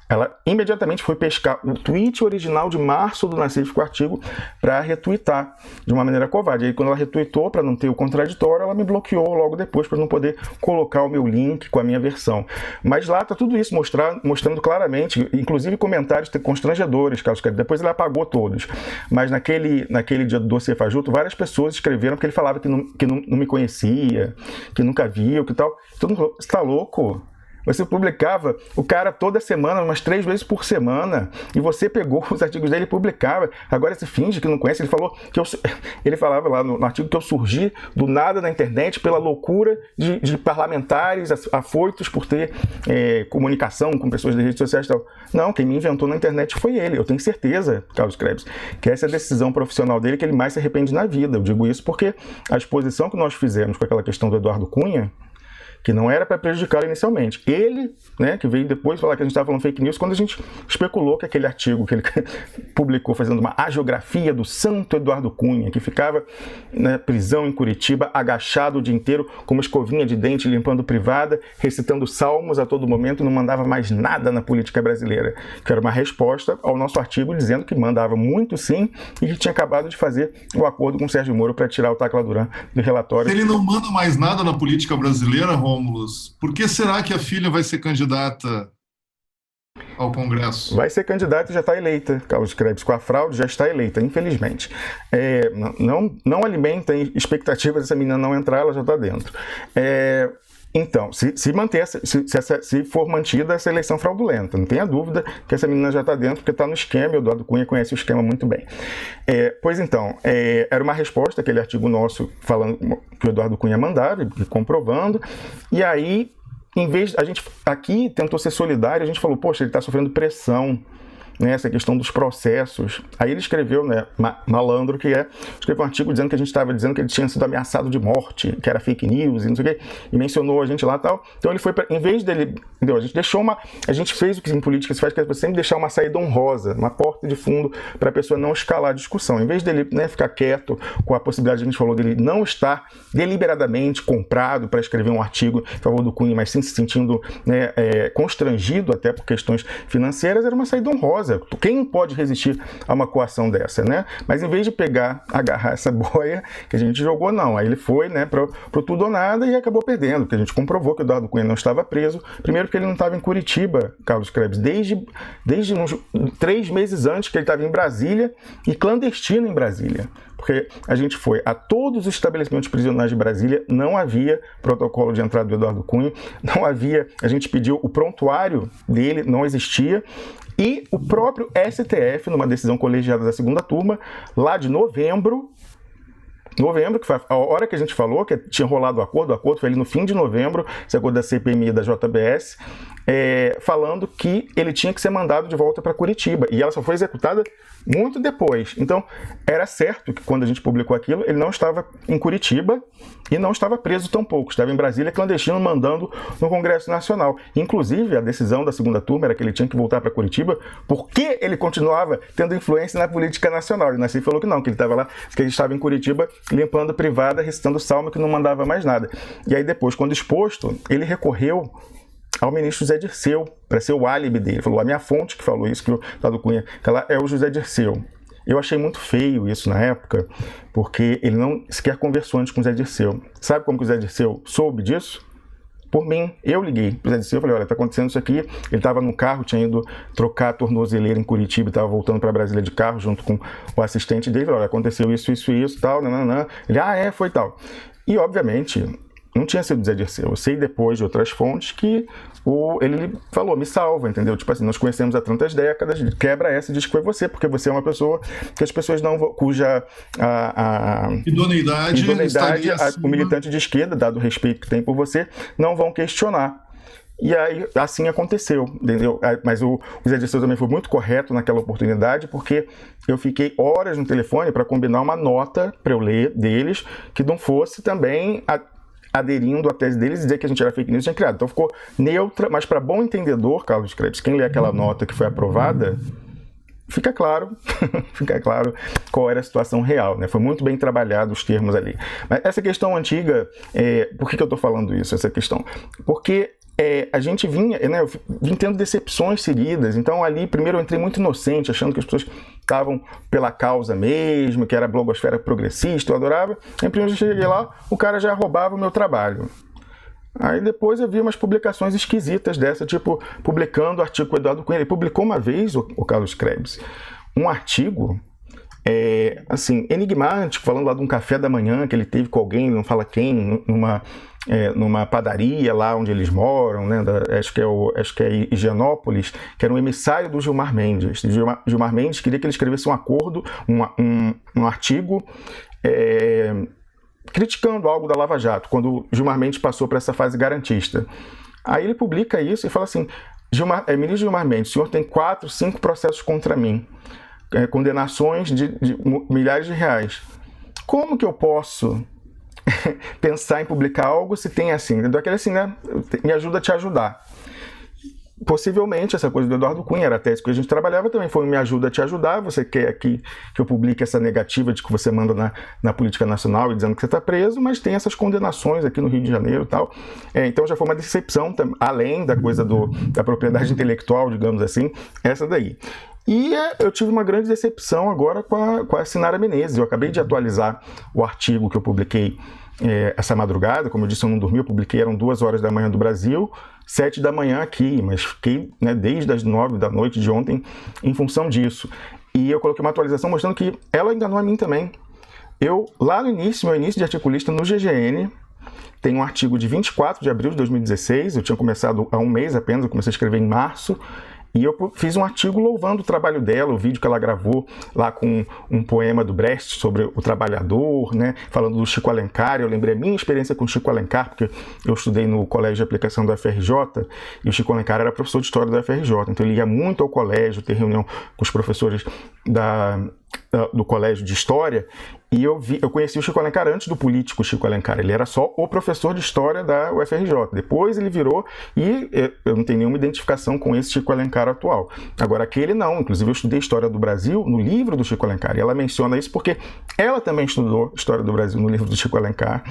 ela imediatamente foi pescar o tweet original de março do Nassif com o artigo para retweetar de uma maneira covarde. Aí, quando ela retweetou, para não ter o contraditório, ela me bloqueou logo depois para não poder colocar o meu link com a minha versão. Mas lá está tudo isso mostrando claramente, inclusive comentários constrangedores, Carlos Credis. Depois ele apagou todos. Mas naquele dia do dossiê fajuto, várias pessoas escreveram que ele falava que não me conhecia, que nunca viu, que tal. Todo mundo falou, você está louco? Você publicava o cara toda semana, umas 3 vezes por semana, e você pegou os artigos dele e publicava. Agora você finge que não conhece. Ele falou ele falava lá no artigo que eu surgi do nada na internet pela loucura de parlamentares afoitos por ter comunicação com pessoas das redes sociais e tal. Não, quem me inventou na internet foi ele. Eu tenho certeza, Carlos Credis, que essa é a decisão profissional dele que ele mais se arrepende na vida. Eu digo isso porque a exposição que nós fizemos com aquela questão do Eduardo Cunha, que não era para prejudicar inicialmente. Ele, né, que veio depois falar que a gente estava falando fake news, quando a gente especulou que aquele artigo que ele publicou fazendo uma hagiografia do santo Eduardo Cunha, que ficava na prisão em Curitiba, agachado o dia inteiro, com uma escovinha de dente, limpando privada, recitando salmos a todo momento, não mandava mais nada na política brasileira. Que era uma resposta ao nosso artigo dizendo que mandava muito sim, e que tinha acabado de fazer o acordo com o Sérgio Moro para tirar o Tacla Duran do relatório. Se ele não manda mais nada na política brasileira, Rômulus, por que será que a filha vai ser candidata ao Congresso? Vai ser candidata e já está eleita, Carlos Credis, com a fraude já está eleita, infelizmente. Não alimentem expectativas dessa menina não entrar, ela já está dentro. Então, se for mantida essa eleição fraudulenta, não tenha dúvida que essa menina já está dentro, porque está no esquema, e o Eduardo Cunha conhece o esquema muito bem. Pois então, era uma resposta àquele artigo nosso falando que o Eduardo Cunha mandava, comprovando, e aí, em vez, a gente aqui tentou ser solidário, a gente falou, poxa, ele está sofrendo pressão, né, essa questão dos processos. Aí ele escreveu, né, malandro que escreveu um artigo dizendo que a gente estava dizendo que ele tinha sido ameaçado de morte, que era fake news e não sei o quê, e mencionou a gente lá e tal. Então ele foi, em vez dele, entendeu? A gente fez o que em política se faz, que é sempre deixar uma saída honrosa, uma porta de fundo para a pessoa não escalar a discussão. Em vez dele, né, ficar quieto com a possibilidade, a gente falou, dele não estar deliberadamente comprado para escrever um artigo em favor do Cunha, mas sim se sentindo, né, constrangido até por questões financeiras, era uma saída honrosa. Quem pode resistir a uma coação dessa, né? Mas em vez de agarrar essa boia que a gente jogou, não. Aí ele foi, né, pro tudo ou nada e acabou perdendo, porque a gente comprovou que o Eduardo Cunha não estava preso. Primeiro porque ele não estava em Curitiba, Carlos Credis, desde uns 3 meses antes, que ele estava em Brasília e clandestino em Brasília. Porque a gente foi a todos os estabelecimentos prisionais de Brasília, não havia protocolo de entrada do Eduardo Cunha, não havia, a gente pediu o prontuário dele, não existia, e o próprio STF, numa decisão colegiada da segunda turma, lá de novembro, que foi a hora que a gente falou que tinha rolado o acordo foi ali no fim de novembro, esse acordo da CPMI e da JBS, falando que ele tinha que ser mandado de volta para Curitiba, e ela só foi executada muito depois. Então, era certo que quando a gente publicou aquilo, ele não estava em Curitiba e não estava preso tampouco, estava em Brasília clandestino, mandando no Congresso Nacional. Inclusive, a decisão da segunda turma era que ele tinha que voltar para Curitiba porque ele continuava tendo influência na política nacional. E o Nassif falou que não, que ele estava lá, que ele estava em Curitiba limpando privada, recitando salmo, que não mandava mais nada. E aí depois, quando exposto, ele recorreu ao ministro José Dirceu, para ser o álibi dele. Ele falou, a minha fonte que falou isso, que o Eduardo Cunha, que ela é o José Dirceu. Eu achei muito feio isso na época, porque ele não sequer conversou antes com o José Dirceu. Sabe como que o José Dirceu soube disso? por mim. Eu liguei para o Zé Dirceu, eu falei, olha, está acontecendo isso aqui. Ele estava no carro, tinha ido trocar a tornozeleira em Curitiba e estava voltando para Brasília de carro junto com o assistente dele. Olha, aconteceu isso, tal, nananã. Ele, foi tal. E, obviamente, não tinha sido o Zé Dirceu. Eu sei depois de outras fontes que ele falou, me salva, entendeu? Tipo assim, nós conhecemos há tantas décadas, quebra essa e diz que foi você, porque você é uma pessoa que as pessoas não vão, cuja idoneidade o militante de esquerda, dado o respeito que tem por você, não vão questionar. E aí, assim aconteceu, entendeu? Mas o Zé Dirceu também foi muito correto naquela oportunidade, porque eu fiquei horas no telefone para combinar uma nota para eu ler deles, que não fosse também aderindo à tese deles e dizer que a gente era fake news, tinha criado. Então ficou neutra, mas para bom entendedor, Carlos Krebs, quem lê aquela nota que foi aprovada, fica claro qual era a situação real, né? Foi muito bem trabalhado os termos ali. Mas essa questão antiga, por que eu estou falando isso, essa questão? Porque a gente vinha, né, eu vim tendo decepções seguidas, então ali primeiro eu entrei muito inocente, achando que as pessoas estavam pela causa mesmo, que era a blogosfera progressista, eu adorava, aí primeiro eu cheguei lá, o cara já roubava o meu trabalho. Aí depois eu vi umas publicações esquisitas dessa, tipo, publicando artigo com o Eduardo Cunha. Ele publicou uma vez, o Carlos Krebs, um artigo, assim, enigmático, falando lá de um café da manhã que ele teve com alguém, não fala quem, numa padaria lá onde eles moram, né, acho que é Higienópolis, que era um emissário do Gilmar Mendes. Gilmar Mendes queria que ele escrevesse um acordo, um artigo, criticando algo da Lava Jato, quando Gilmar Mendes passou para essa fase garantista. Aí ele publica isso e fala assim, ministro Gilmar Mendes, o senhor tem 4, 5 processos contra mim, condenações de milhares de reais. Como que eu posso pensar em publicar algo se tem assim? Aquele assim, né? Me ajuda a te ajudar. Possivelmente, essa coisa do Eduardo Cunha era a tese que a gente trabalhava também, foi Me Ajuda a Te Ajudar. Você quer que eu publique essa negativa de que você manda na política nacional e dizendo que você está preso, mas tem essas condenações aqui no Rio de Janeiro e tal. Então já foi uma decepção, além da coisa da propriedade intelectual, digamos assim, essa daí. E eu tive uma grande decepção agora com a Sinara Menezes. Eu acabei de atualizar o artigo que eu publiquei essa madrugada. Como eu disse, eu não dormi, eu publiquei, eram 2 horas da manhã do Brasil, 7 da manhã aqui, mas fiquei, né, desde as 9 da noite de ontem em função disso. E eu coloquei uma atualização mostrando que ela enganou a mim também. Eu, lá no início, meu início de articulista no GGN, tem um artigo de 24 de abril de 2016, eu tinha começado há um mês apenas, eu comecei a escrever em março, e eu fiz um artigo louvando o trabalho dela, o vídeo que ela gravou lá com um poema do Brecht sobre o trabalhador, né, falando do Chico Alencar. Eu lembrei a minha experiência com o Chico Alencar, porque eu estudei no colégio de aplicação do FRJ, e o Chico Alencar era professor de história do FRJ, então ele ia muito ao colégio, ter reunião com os professores do colégio de história, e eu conheci o Chico Alencar antes do político Chico Alencar. Ele era só o professor de história da UFRJ. Depois ele virou, e eu não tenho nenhuma identificação com esse Chico Alencar atual. Agora, aquele não. Inclusive, eu estudei História do Brasil no livro do Chico Alencar, e ela menciona isso porque ela também estudou História do Brasil no livro do Chico Alencar,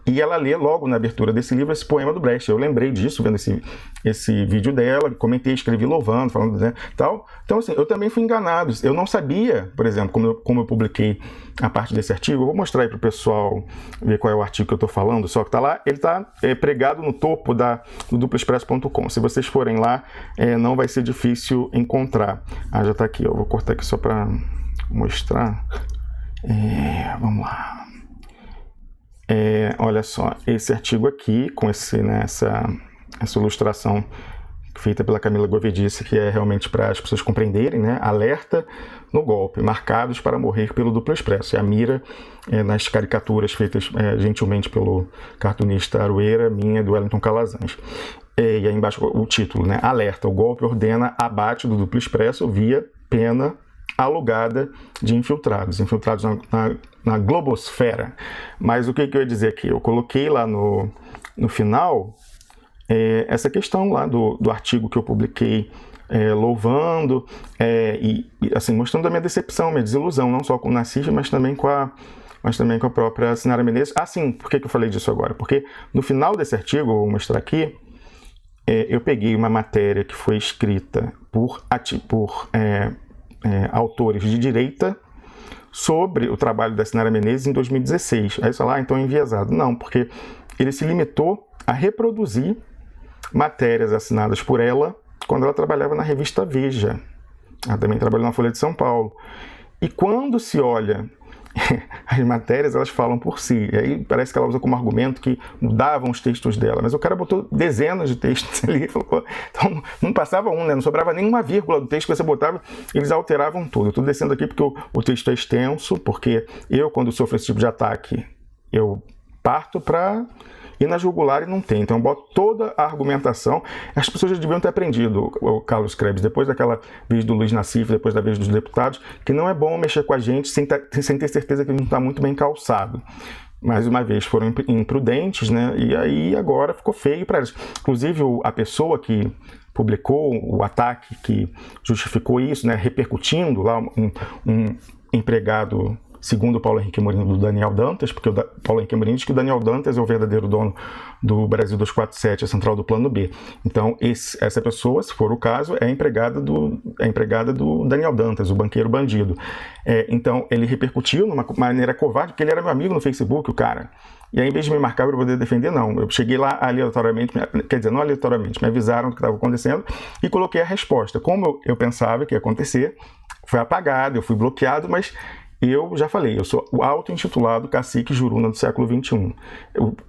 e ela lê logo na abertura desse livro esse poema do Brecht. Eu lembrei disso, vendo esse vídeo dela, comentei, escrevi louvando, falando, né, tal. Então, assim, eu também fui enganado. Eu não sabia, por exemplo, como eu publiquei a parte desse artigo. Eu vou mostrar aí para o pessoal ver qual é o artigo que eu estou falando, só que está lá, ele está pregado no topo do duploexpresso.com. Se vocês forem lá, não vai ser difícil encontrar. Já está aqui, eu vou cortar aqui só para mostrar. Vamos lá. Olha só, esse artigo aqui, com essa ilustração feita pela Camila Govedice, que é realmente para as pessoas compreenderem, né? Alerta no golpe, marcados para morrer pelo Duplo Expresso. E a mira nas caricaturas feitas gentilmente pelo cartunista Aroeira, minha, do Wellington Calazans. E aí embaixo o título, né? Alerta, o golpe ordena abate do Duplo Expresso via pena alugada de infiltrados na globosfera. Mas o que eu ia dizer aqui? Eu coloquei lá no final essa questão lá do artigo que eu publiquei, louvando e assim, mostrando a minha decepção, minha desilusão, não só com o Nassif, mas também com a própria Sinara Menezes. Sim, por que eu falei disso agora? Porque no final desse artigo, eu vou mostrar aqui, eu peguei uma matéria que foi escrita por autores de direita sobre o trabalho da Sinara Menezes em 2016. Aí você fala, então é enviesado. Não, porque ele se limitou a reproduzir matérias assinadas por ela quando ela trabalhava na revista Veja. Ela também trabalhou na Folha de São Paulo. E quando se olha as matérias, elas falam por si. E aí parece que ela usa como argumento que mudavam os textos dela. Mas o cara botou dezenas de textos ali. Então não passava um, né? Não sobrava nenhuma vírgula do texto que você botava. Eles alteravam tudo. Eu estou descendo aqui porque o texto é extenso, porque eu, quando sofro esse tipo de ataque, eu parto para ir na jugular e não tem. Então eu boto toda a argumentação. As pessoas já deviam ter aprendido, o Carlos Krebs, depois daquela vez do Luiz Nassif, depois da vez dos deputados, que não é bom mexer com a gente sem ter certeza que a gente está muito bem calçado. Mais uma vez foram imprudentes, né? E aí agora ficou feio para eles. Inclusive a pessoa que publicou o ataque, que justificou isso, né? Repercutindo lá um empregado, segundo o Paulo Henrique Amorim, do Daniel Dantas, porque o Paulo Henrique Amorim diz que o Daniel Dantas é o verdadeiro dono do Brasil 247, a central do Plano B. Então, essa pessoa, se for o caso, é empregada do Daniel Dantas, o banqueiro bandido. Então, ele repercutiu de uma maneira covarde, porque ele era meu amigo no Facebook, o cara. E aí, em vez de me marcar para poder defender, não. Eu cheguei lá aleatoriamente, quer dizer, não aleatoriamente, me avisaram do que estava acontecendo e coloquei a resposta. Como eu pensava que ia acontecer, foi apagado, eu fui bloqueado, mas eu já falei, eu sou o auto-intitulado cacique Juruna do século XXI.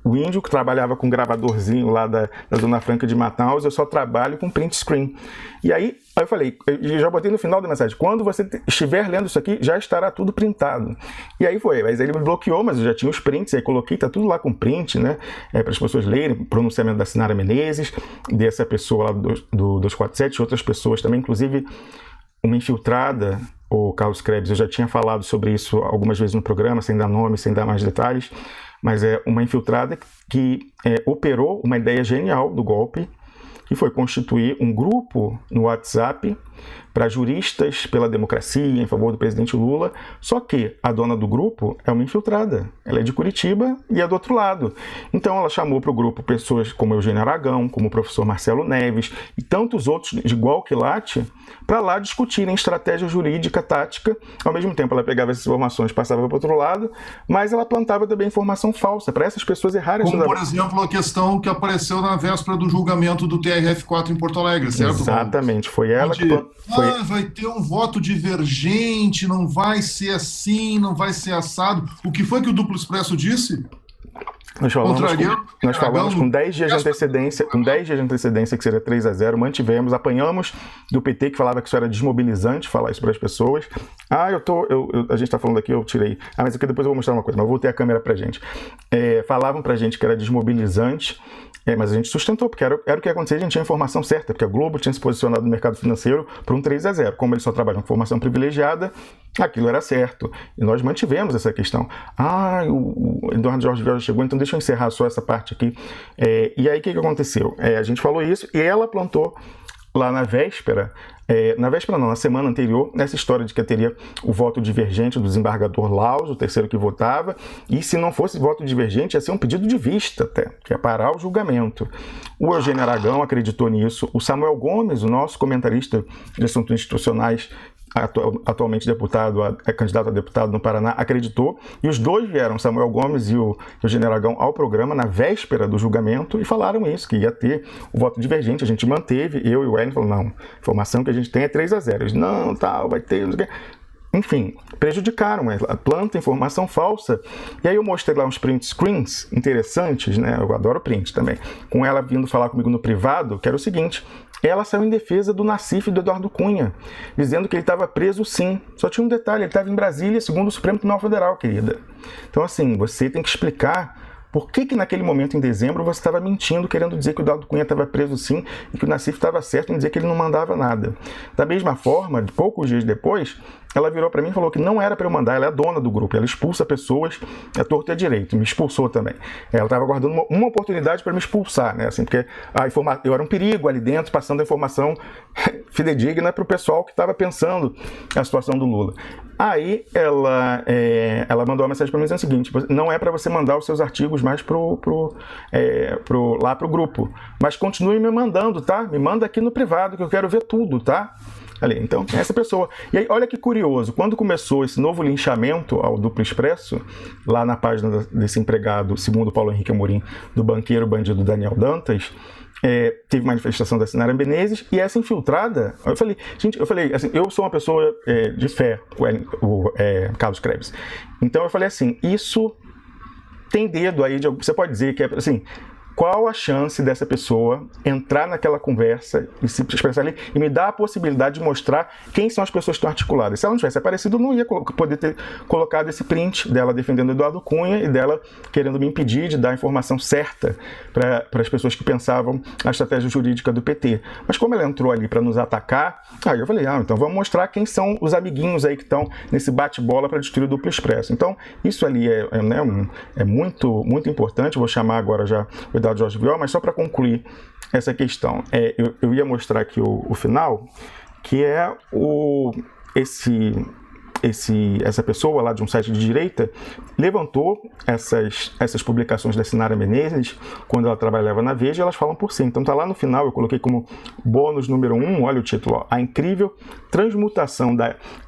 O índio que trabalhava com gravadorzinho lá da Zona Franca de Manaus, eu só trabalho com print screen. E aí eu falei, eu já botei no final da mensagem, quando você estiver lendo isso aqui, já estará tudo printado. E aí foi, mas ele me bloqueou, mas eu já tinha os prints, aí coloquei, tá tudo lá com print, né, para as pessoas lerem, pronunciamento da Sinara Menezes, dessa pessoa lá do 247, outras pessoas também, inclusive uma infiltrada, o Carlos Krebs, eu já tinha falado sobre isso algumas vezes no programa, sem dar nome, sem dar mais detalhes, mas é uma infiltrada que operou uma ideia genial do golpe, que foi constituir um grupo no WhatsApp para juristas pela democracia, em favor do presidente Lula, só que a dona do grupo é uma infiltrada. Ela é de Curitiba e é do outro lado. Então ela chamou para o grupo pessoas como Eugênio Aragão, como o professor Marcelo Neves e tantos outros de igual quilate para lá discutirem estratégia jurídica, tática. Ao mesmo tempo ela pegava essas informações, passava para o outro lado, mas ela plantava também informação falsa para essas pessoas errarem. Como, por exemplo, a questão que apareceu na véspera do julgamento do TRF4 em Porto Alegre, certo? Exatamente, foi ela que... vai ter um voto divergente, não vai ser assim, não vai ser assado. O que foi que o Duplo Expresso disse? Nós falamos com 10 dias de antecedência, que seria 3-0, mantivemos, apanhamos do PT, que falava que isso era desmobilizante, falar isso para as pessoas. A gente está falando aqui, eu tirei. Mas aqui depois eu vou mostrar uma coisa, mas eu vou ter a câmera pra gente. Falavam pra gente que era desmobilizante, mas a gente sustentou, porque era o que ia acontecer, a gente tinha a informação certa, porque a Globo tinha se posicionado no mercado financeiro para um 3-0. Como eles só trabalham com informação privilegiada, aquilo era certo. E nós mantivemos essa questão. O Eduardo Jorge Viola chegou, então deixa eu encerrar só essa parte aqui. E aí o que aconteceu? A gente falou isso e ela plantou lá na véspera, na semana anterior, nessa história de que teria o voto divergente do desembargador Laus, o terceiro que votava, e se não fosse voto divergente, ia ser um pedido de vista até, que ia parar o julgamento. O Eugênio Aragão acreditou nisso, o Samuel Gomes, o nosso comentarista de assuntos institucionais, atualmente candidato a deputado no Paraná, acreditou, e os dois vieram, Samuel Gomes e o Eugênio Aragão, ao programa na véspera do julgamento e falaram isso, que ia ter o voto divergente. A gente manteve, eu e o Wellington falou, não, a informação que a gente tem é 3-0. Eles, não, tal, vai ter... Enfim, prejudicaram, planta informação falsa. E aí eu mostrei lá uns print screens interessantes, né? Eu adoro print também. Com ela vindo falar comigo no privado, que era o seguinte: ela saiu em defesa do Nassif e do Eduardo Cunha, dizendo que ele estava preso sim. Só tinha um detalhe, ele estava em Brasília, segundo o Supremo Tribunal Federal, querida. Então assim, você tem que explicar por que naquele momento, em dezembro, você estava mentindo, querendo dizer que o Eduardo Cunha estava preso sim e que o Nassif estava certo em dizer que ele não mandava nada. Da mesma forma, poucos dias depois, ela virou para mim e falou que não era para eu mandar, ela é a dona do grupo, ela expulsa pessoas à torta e à direita, me expulsou também. Ela estava guardando uma oportunidade para me expulsar, né? Assim, porque eu era um perigo ali dentro, passando a informação fidedigna para o pessoal que estava pensando a situação do Lula. Aí ela mandou uma mensagem para mim dizendo o seguinte: não é para você mandar os seus artigos mais lá pro grupo, mas continue me mandando, tá? Me manda aqui no privado que eu quero ver tudo, tá? ali. Então, tem essa pessoa. E aí, olha que curioso, quando começou esse novo linchamento ao Duplo Expresso, lá na página desse empregado, segundo Paulo Henrique Amorim, do banqueiro bandido Daniel Dantas, teve manifestação da Sinara Menezes, e essa infiltrada, eu falei, assim, eu sou uma pessoa de fé, o Carlos Krebs. Então eu falei assim, isso tem dedo aí, você pode dizer que assim, qual a chance dessa pessoa entrar naquela conversa e se expressar ali e me dar a possibilidade de mostrar quem são as pessoas que estão articuladas? Se ela não tivesse aparecido, eu não ia poder ter colocado esse print dela defendendo Eduardo Cunha e dela querendo me impedir de dar a informação certa para as pessoas que pensavam a estratégia jurídica do PT. Mas como ela entrou ali para nos atacar, aí eu falei, então vamos mostrar quem são os amiguinhos aí que estão nesse bate-bola para destruir o Duplo Expresso. Então, isso ali é muito, muito importante. Eu vou chamar agora já o Jorge Vior, mas só para concluir essa questão, eu ia mostrar aqui o final, que é essa pessoa lá de um site de direita levantou essas publicações da Sinara Menezes quando ela trabalhava na Veja, e elas falam por si. Então tá lá no final, eu coloquei como bônus número 1, olha o título, a incrível transmutação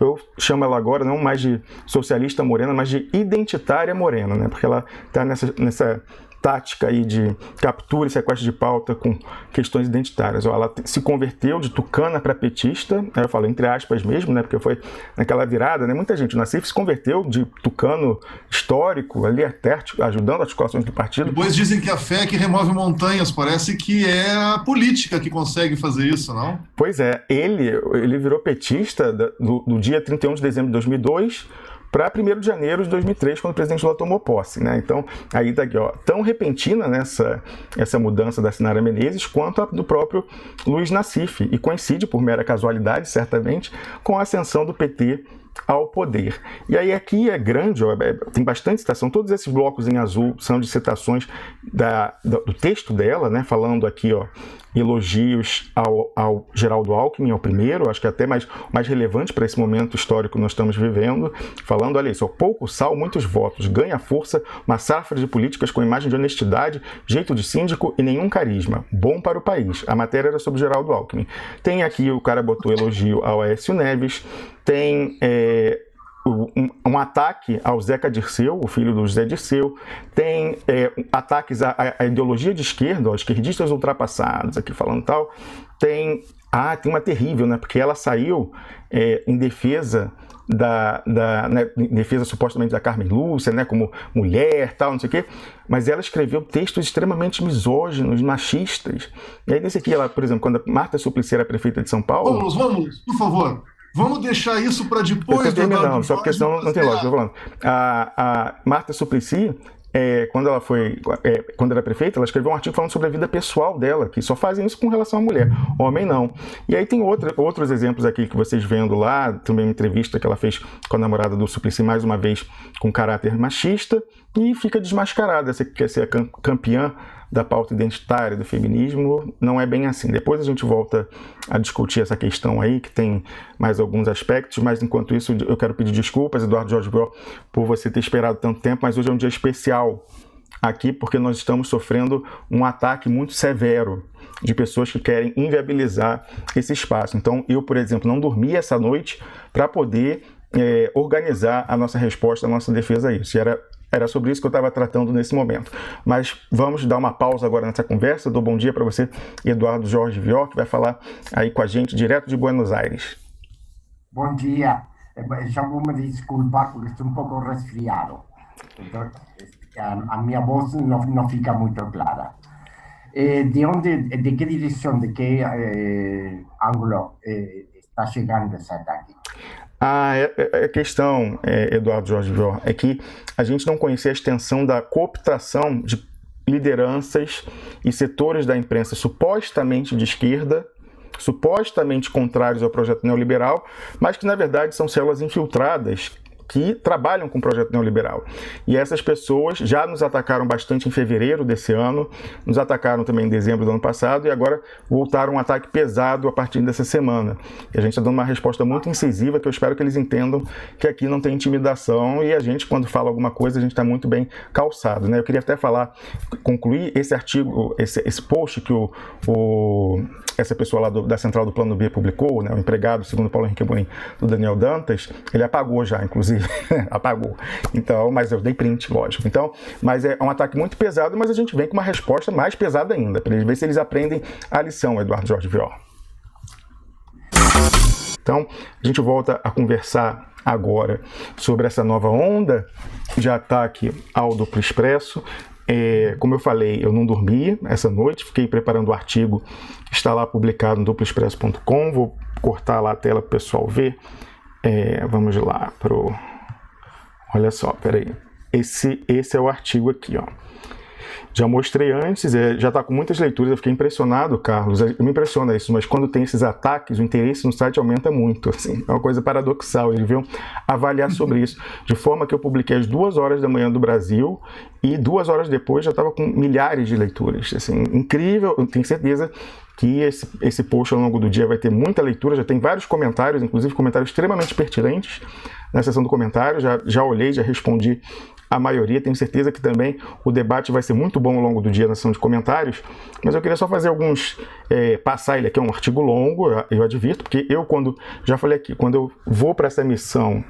eu chamo ela agora não mais de socialista morena, mas de identitária morena, né? Porque ela tá nessa tática aí de captura e sequestro de pauta com questões identitárias. Ela se converteu de tucana para petista, eu falo entre aspas mesmo, né, porque foi naquela virada, né, muita gente, o Nassif se converteu de tucano histórico, ali até ajudando as articulações do partido. Depois dizem que a fé é que remove montanhas, parece que é a política que consegue fazer isso, não? Pois é, ele virou petista do dia 31 de dezembro de 2002 para 1º de janeiro de 2003, quando o presidente Lula tomou posse, né? Então, aí tá aqui, tão repentina essa mudança da Sinara Menezes quanto a do próprio Luiz Nassif, e coincide, por mera casualidade, certamente, com a ascensão do PT ao poder. E aí aqui é grande, tem bastante citação, todos esses blocos em azul são de citações do texto dela, né, falando aqui, elogios ao Geraldo Alckmin, ao primeiro, acho que é até mais relevante para esse momento histórico que nós estamos vivendo, falando, olha isso, pouco sal, muitos votos, ganha força, uma safra de políticas com imagem de honestidade, jeito de síndico e nenhum carisma, bom para o país. A matéria era sobre Geraldo Alckmin. Tem aqui, o cara botou elogio ao Aécio Neves, tem um ataque ao Zeca Dirceu, o filho do José Dirceu, tem ataques à ideologia de esquerda, aos esquerdistas ultrapassados, aqui falando tal, tem uma terrível, né, porque ela saiu em defesa em defesa supostamente da Carmen Lúcia, né, como mulher, tal, não sei o quê, mas ela escreveu textos extremamente misóginos, machistas. E aí nesse aqui, ela, por exemplo, quando a Marta Suplicy era prefeita de São Paulo... Vamos, por favor. Vamos deixar isso para depois. Eu tô terminando, só porque senão não tem lógica. Eu tô falando. A Marta Suplicy, quando era prefeita, ela escreveu um artigo falando sobre a vida pessoal dela, que só fazem isso com relação à mulher, homem não. E aí tem outros exemplos aqui que vocês vendo lá, também uma entrevista que ela fez com a namorada do Suplicy, mais uma vez com caráter machista, e fica desmascarada. Essa que quer ser a campeã da pauta identitária, do feminismo, não é bem assim. Depois a gente volta a discutir essa questão aí, que tem mais alguns aspectos, mas enquanto isso eu quero pedir desculpas, Eduardo Jorge Vior, por você ter esperado tanto tempo, mas hoje é um dia especial aqui, porque nós estamos sofrendo um ataque muito severo de pessoas que querem inviabilizar esse espaço. Então, eu, por exemplo, não dormi essa noite para poder organizar a nossa resposta, a nossa defesa a isso. Era sobre isso que eu estava tratando nesse momento. Mas vamos dar uma pausa agora nessa conversa. Dou bom dia para você, Eduardo Jorge Vior, que vai falar aí com a gente direto de Buenos Aires. Bom dia. Já vou me desculpar porque estou um pouco resfriado. Então, a minha voz não fica muito clara. De que direção, de que ângulo está chegando esse ataque? A questão, Eduardo Jorge Vior, é que a gente não conhecia a extensão da cooptação de lideranças e setores da imprensa supostamente de esquerda, supostamente contrários ao projeto neoliberal, mas que na verdade são células infiltradas que trabalham com o projeto neoliberal. E essas pessoas já nos atacaram bastante em fevereiro desse ano, nos atacaram também em dezembro do ano passado e agora voltaram um ataque pesado a partir dessa semana. E a gente está dando uma resposta muito incisiva que eu espero que eles entendam que aqui não tem intimidação e a gente, quando fala alguma coisa, a gente está muito bem calçado, né? Eu queria até concluir esse artigo, esse post que essa pessoa lá da Central do Plano B publicou, né, o empregado, segundo Paulo Henrique Amorim, do Daniel Dantas, ele apagou já, inclusive, apagou. Então, mas eu dei print, lógico. Então, mas é um ataque muito pesado, mas a gente vem com uma resposta mais pesada ainda, para eles ver se eles aprendem a lição, Eduardo Jorge Vior. Então, a gente volta a conversar agora sobre essa nova onda de ataque ao Duplo Expresso. Como eu falei, eu não dormi essa noite, fiquei preparando o artigo que está lá publicado no duploexpresso.com. Vou cortar lá a tela para o pessoal ver. Vamos lá olha só, peraí. Esse é o artigo aqui, ó. Já mostrei antes, já está com muitas leituras, eu fiquei impressionado, Carlos, me impressiona isso, mas quando tem esses ataques, o interesse no site aumenta muito, assim, é uma coisa paradoxal, eles deviam avaliar sobre isso, de forma que eu publiquei às 2 horas da manhã do Brasil e 2 horas depois já estava com milhares de leituras, assim, incrível, eu tenho certeza que esse post ao longo do dia vai ter muita leitura, já tem vários comentários, inclusive comentários extremamente pertinentes na seção do comentário, já olhei, já respondi a maioria, tenho certeza que também o debate vai ser muito bom ao longo do dia na sessão de comentários, mas eu queria só fazer passar ele aqui, é um artigo longo, eu advirto, porque já falei aqui, quando eu vou para essa missão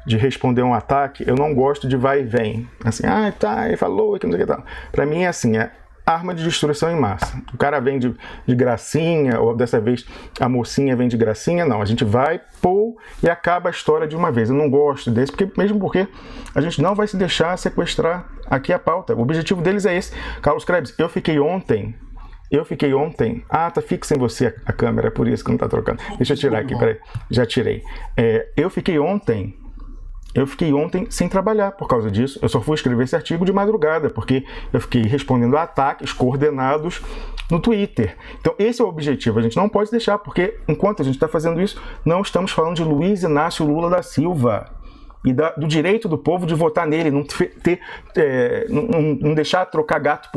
de responder um ataque, eu não gosto de vai e vem, assim, ele falou, que não sei o que tal. Para mim é assim, arma de destruição em massa. O cara vem de gracinha, ou dessa vez a mocinha vem de gracinha. Não, a gente vai, e acaba a história de uma vez. Eu não gosto desse, mesmo porque a gente não vai se deixar sequestrar aqui a pauta. O objetivo deles é esse. Carlos Krebs, eu fiquei ontem... tá fixa em você a câmera, é por isso que não tá trocando. Deixa eu tirar aqui, peraí. Já tirei. Eu fiquei ontem sem trabalhar por causa disso. Eu só fui escrever esse artigo de madrugada, porque eu fiquei respondendo a ataques coordenados no Twitter. Então esse é o objetivo, a gente não pode deixar, porque enquanto a gente está fazendo isso, não estamos falando de Luiz Inácio Lula da Silva e do direito do povo de votar nele, não deixar trocar gato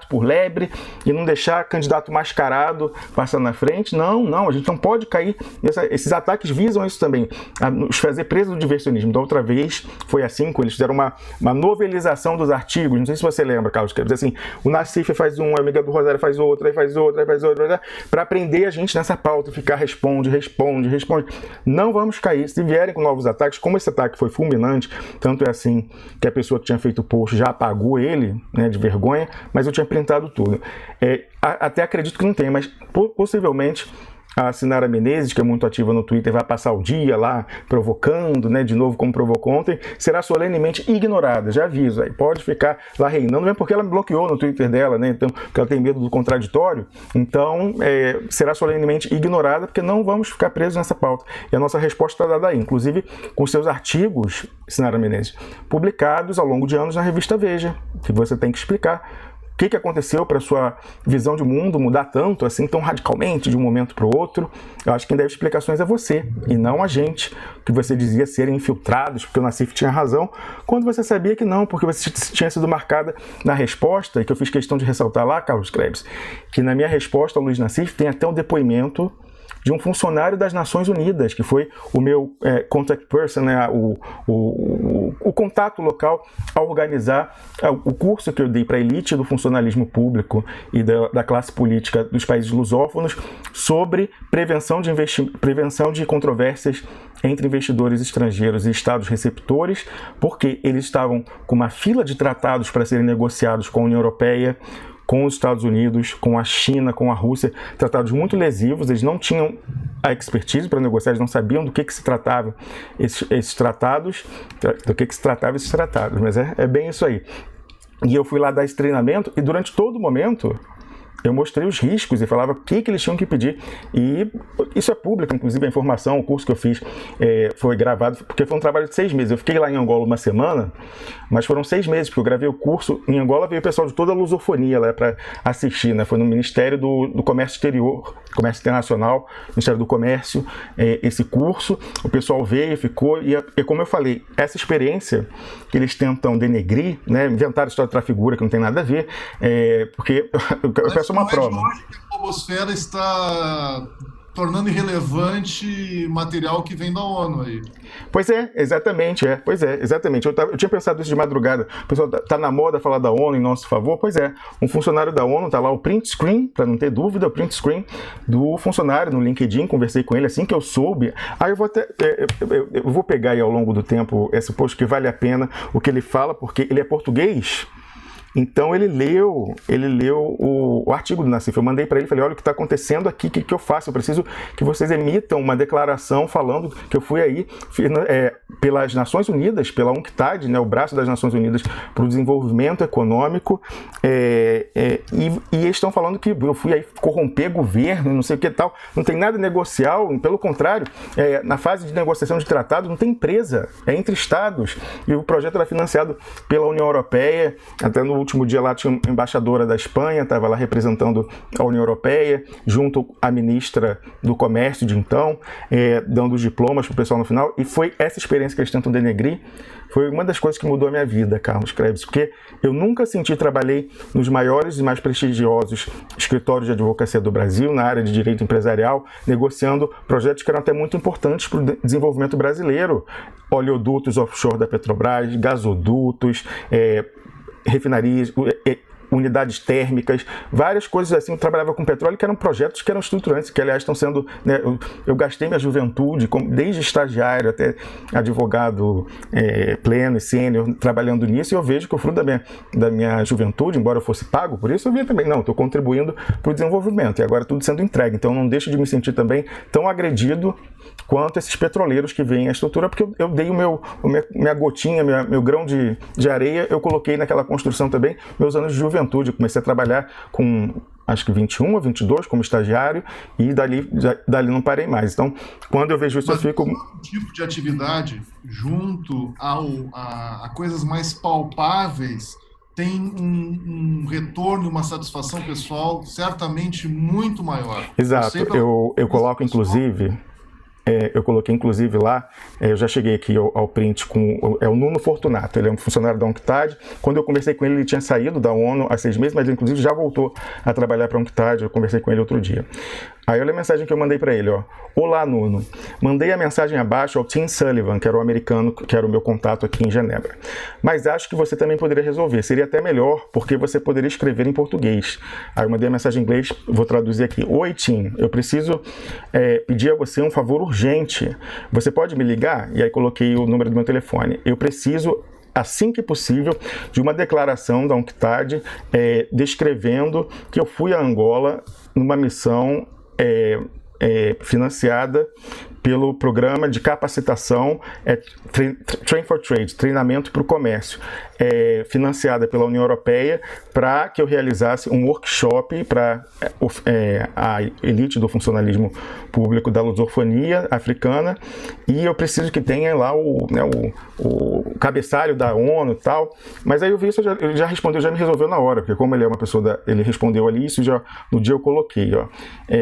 por lebre e não deixar candidato mascarado passar na frente. Não, a gente não pode cair esses ataques visam isso também, nos fazer preso do diversionismo. Da outra vez foi assim, quando eles fizeram uma novelização dos artigos, não sei se você lembra, Carlos, quer dizer assim, o Nassif faz a amiga do Rosário faz outra, aí faz outra, para prender a gente nessa pauta, ficar responde. Não vamos cair, se vierem com novos ataques, como esse ataque foi fulminante, tanto é assim que a pessoa que tinha feito o post já apagou ele, né, de vergonha, mas eu tinha printado tudo. Até acredito que não tem, mas possivelmente a Sinara Menezes, que é muito ativa no Twitter, vai passar o dia lá provocando, né, de novo como provocou ontem, será solenemente ignorada, já aviso, aí pode ficar lá reinando, não é porque ela me bloqueou no Twitter dela, né, então, porque ela tem medo do contraditório, então será solenemente ignorada, porque não vamos ficar presos nessa pauta, e a nossa resposta está dada aí, inclusive com seus artigos, Sinara Menezes, publicados ao longo de anos na revista Veja, que você tem que explicar o que aconteceu para a sua visão de mundo mudar tanto, assim, tão radicalmente de um momento para o outro. Eu acho que quem deve explicações é você, e não a gente, que você dizia serem infiltrados, porque o Nassif tinha razão, quando você sabia que não, porque você tinha sido marcada na resposta, e que eu fiz questão de ressaltar lá, Carlos Krebs, que na minha resposta ao Luiz Nassif tem até um depoimento de um funcionário das Nações Unidas, que foi o meu contact person, né, o contato local a organizar o curso que eu dei para a elite do funcionalismo público e da classe política dos países lusófonos sobre prevenção de controvérsias entre investidores estrangeiros e estados receptores, porque eles estavam com uma fila de tratados para serem negociados com a União Europeia, com os Estados Unidos, com a China, com a Rússia, tratados muito lesivos, eles não tinham a expertise para negociar, eles não sabiam do que se tratava esses tratados, mas é bem isso aí. E eu fui lá dar esse treinamento, e durante todo o momento, eu mostrei os riscos e falava o que eles tinham que pedir. E isso é público, inclusive a informação, o curso que eu fiz foi gravado, porque foi um trabalho de 6 meses. Eu fiquei lá em Angola uma semana, mas foram 6 meses, porque eu gravei o curso. Em Angola veio o pessoal de toda a lusofonia lá para assistir, né? Foi no Ministério do Comércio Exterior, Comércio Internacional, Ministério do Comércio, esse curso. O pessoal veio e ficou, e como eu falei, essa experiência que eles tentam denegrir, né? Inventaram história de trafigura que não tem nada a ver, porque eu peço uma prova. Hoje que a Pobosfera está tornando irrelevante material que vem da ONU aí. Pois é, exatamente, exatamente. Eu tinha pensado isso de madrugada. O pessoal tá na moda falar da ONU em nosso favor. Pois é, um funcionário da ONU, tá lá o print screen, para não ter dúvida, o print screen do funcionário no LinkedIn, conversei com ele assim que eu soube. Aí eu vou até, eu vou pegar aí ao longo do tempo esse post que vale a pena o que ele fala, porque ele é português. Então ele leu o artigo do Nassif. Eu mandei para ele, falei, olha o que está acontecendo aqui, o que eu faço? Eu preciso que vocês emitam uma declaração falando que eu fui aí pelas Nações Unidas, pela UNCTAD, né, o braço das Nações Unidas para o desenvolvimento econômico, e eles estão falando que eu fui aí corromper governo, não sei o que tal. Não tem nada negocial, pelo contrário, na fase de negociação de tratado não tem empresa, é entre estados. E o projeto era financiado pela União Europeia, até no último dia lá tinha uma embaixadora da Espanha, estava lá representando a União Europeia, junto à ministra do Comércio de então, dando os diplomas para o pessoal no final, e foi essa experiência que eles tentam denegrir, foi uma das coisas que mudou a minha vida, Carlos Krebs, porque eu nunca trabalhei nos maiores e mais prestigiosos escritórios de advocacia do Brasil, na área de direito empresarial, negociando projetos que eram até muito importantes para o desenvolvimento brasileiro, oleodutos offshore da Petrobras, gasodutos, refinarias, unidades térmicas, várias coisas assim. Eu trabalhava com petróleo que eram projetos que eram estruturantes, que aliás estão sendo, né, eu gastei minha juventude, desde estagiário até advogado pleno e sênior, trabalhando nisso, e eu vejo que o fruto da minha juventude, embora eu fosse pago por isso, eu via também, não, estou contribuindo para o desenvolvimento, e agora tudo sendo entregue, então não deixo de me sentir também tão agredido quanto esses petroleiros que veem a estrutura, porque eu dei minha gotinha, meu grão de areia, eu coloquei naquela construção também meus anos de juventude. Eu comecei a trabalhar com, acho que 21 ou 22 como estagiário, e dali não parei mais. Então, quando eu vejo isso, eu fico... Mas tipo de atividade, junto a coisas mais palpáveis, tem um retorno, uma satisfação pessoal certamente muito maior. Exato. Eu coloco, inclusive... eu coloquei inclusive lá, eu já cheguei aqui ao print com o Nuno Fortunato, ele é um funcionário da UNCTAD. Quando eu conversei com ele, ele tinha saído da ONU há 6 meses, mas ele inclusive já voltou a trabalhar para a UNCTAD, eu conversei com ele outro dia. Aí olha a mensagem que eu mandei para ele, ó. Olá, Nuno. Mandei a mensagem abaixo ao Tim Sullivan, que era o americano, que era o meu contato aqui em Genebra. Mas acho que você também poderia resolver. Seria até melhor, porque você poderia escrever em português. Aí eu mandei a mensagem em inglês, vou traduzir aqui. Oi, Tim. Eu preciso pedir a você um favor urgente. Você pode me ligar? E aí coloquei o número do meu telefone. Eu preciso, assim que possível, de uma declaração da UNCTAD descrevendo que eu fui a Angola numa missão financiada pelo programa de capacitação Train for Trade, treinamento para o comércio, financiada pela União Europeia, para que eu realizasse um workshop para a elite do funcionalismo público da lusofonia africana, e eu preciso que tenha lá o cabeçalho da ONU e tal. Mas aí eu vi isso, ele já respondeu, já me resolveu na hora, porque como ele é uma pessoa ele respondeu ali, isso já no dia eu coloquei, ó.